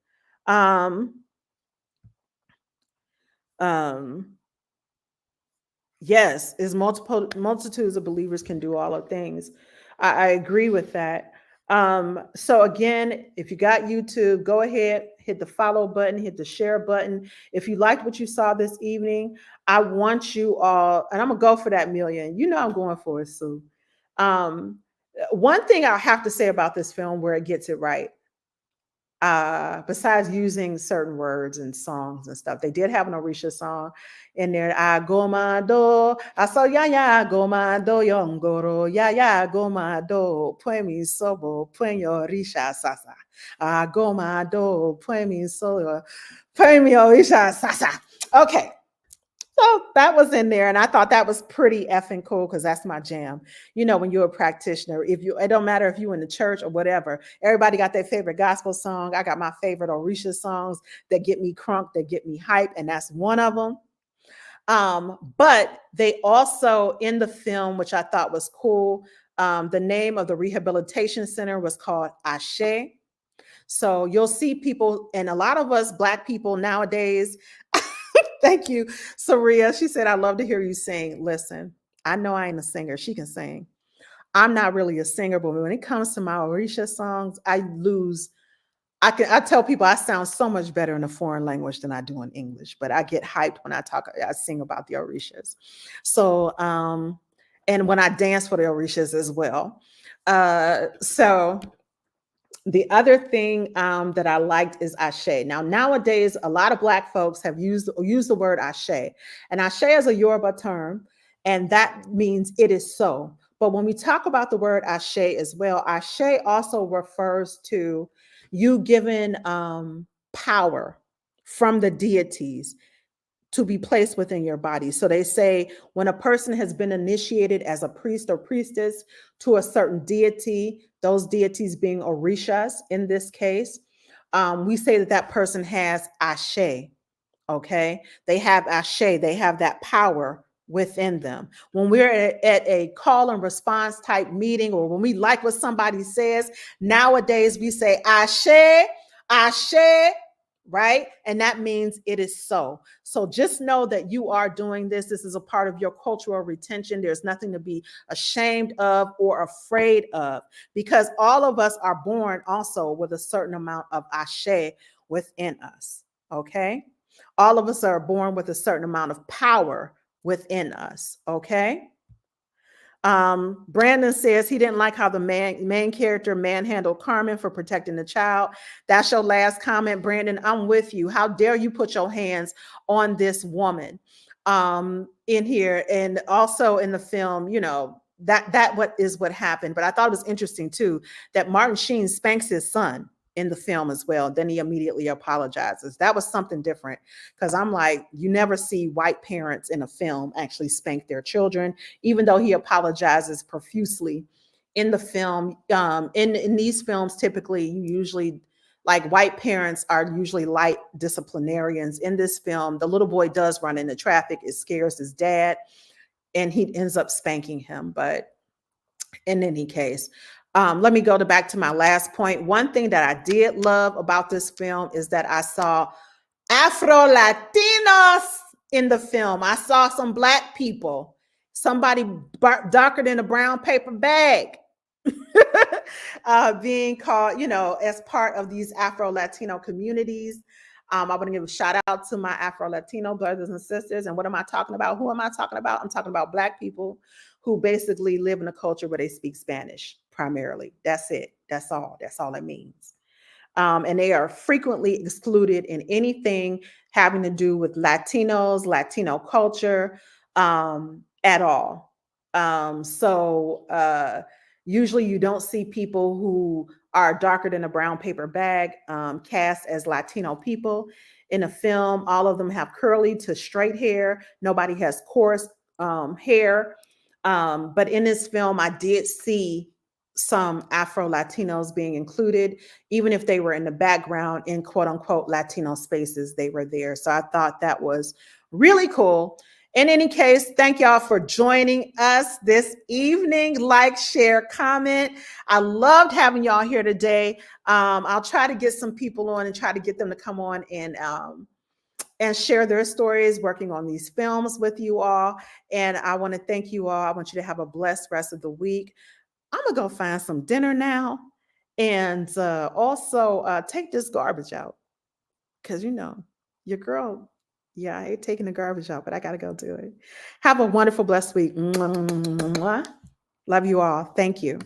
Yes, is multitudes of believers can do all of things. I agree with that. So again, if you got YouTube, go ahead, hit the follow button, hit the share button. If you liked what you saw this evening, I want you all, and I'm gonna go for that 1 million. You know I'm going for it, Sue. One thing I have to say about this film where it gets it right, besides using certain words and songs and stuff, they did have an Orisha song in there. Agomado, aso ya ya gomado yongoro, ya ya gomado, puemi sobo, puenyo Orisha sasa. Agomado, puemi sobo, puemi Orisha sasa. Okay. So that was in there, and I thought that was pretty effing cool because that's my jam. You know, when you're a practitioner, it don't matter if you're in the church or whatever. Everybody got their favorite gospel song. I got my favorite Orisha songs that get me crunk, that get me hype, and that's one of them. But they also, in the film, which I thought was cool, the name of the rehabilitation center was called Ashe. So you'll see people, and a lot of us Black people nowadays. Thank you, Saria. She said, I love to hear you sing. Listen, I know I ain't a singer. She can sing. I'm not really a singer, but when it comes to my Orisha songs, I lose. I tell people I sound so much better in a foreign language than I do in English, but I get hyped when I sing about the Orishas. So, and when I dance for the Orishas as well. So the other thing that I liked is Ashe. Now, nowadays, a lot of Black folks have used the word Ashe. And Ashe is a Yoruba term. And that means it is so. But when we talk about the word ashe as well, ashe also refers to you given power from the deities to be placed within your body. So they say when a person has been initiated as a priest or priestess to a certain deity, those deities being orishas in this case, we say that that person has ashe. Okay, they have ashe, they have that power within them. When we're at a call and response type meeting, or when we like what somebody says, nowadays we say ashe, ashe, right? And that means it is so. So just know that you are doing this. This is a part of your cultural retention. There's nothing to be ashamed of or afraid of, because all of us are born also with a certain amount of ashe within us. Okay, all of us are born with a certain amount of power within us. Okay. Brandon says he didn't like how the main character manhandled Carmen for protecting the child. That's your last comment, Brandon. I'm with you. How dare you put your hands on this woman in here? And also in the film, you know, that what is what happened. But I thought it was interesting too that Martin Sheen spanks his son in the film as well. Then he immediately apologizes. That was something different, because I'm like, you never see white parents in a film actually spank their children, even though he apologizes profusely in the film. In these films, typically, you usually, like, white parents are usually light disciplinarians. In this film, the little boy does run into traffic. It scares his dad, and he ends up spanking him. But in any case, let me go back to my last point. One thing that I did love about this film is that I saw Afro Latinos in the film. I saw some Black people, somebody darker than a brown paper bag, being called, you know, as part of these Afro Latino communities. I want to give a shout out to my Afro Latino brothers and sisters. And what am I talking about? Who am I talking about? I'm talking about Black people who basically live in a culture where they speak Spanish primarily. That's it. That's all. That's all it means. And they are frequently excluded in anything having to do with Latinos, Latino culture, at all. Usually you don't see people who are darker than a brown paper bag cast as Latino people in a film. All of them have curly to straight hair. Nobody has coarse hair. But in this film, I did see some Afro Latinos being included, even if they were in the background in quote unquote Latino spaces, they were there. So I thought that was really cool. In any case, thank y'all for joining us this evening. Like, share, comment. I loved having y'all here today. I'll try to get some people on and try to get them to come on and share their stories working on these films with you all. And I want to thank you all. I want you to have a blessed rest of the week. I'm gonna go find some dinner now, and also take this garbage out, because you know your girl. Yeah, I hate taking the garbage out, but I gotta go do it. Have a wonderful, blessed week. Mwah, mwah, mwah. Love you all. Thank you.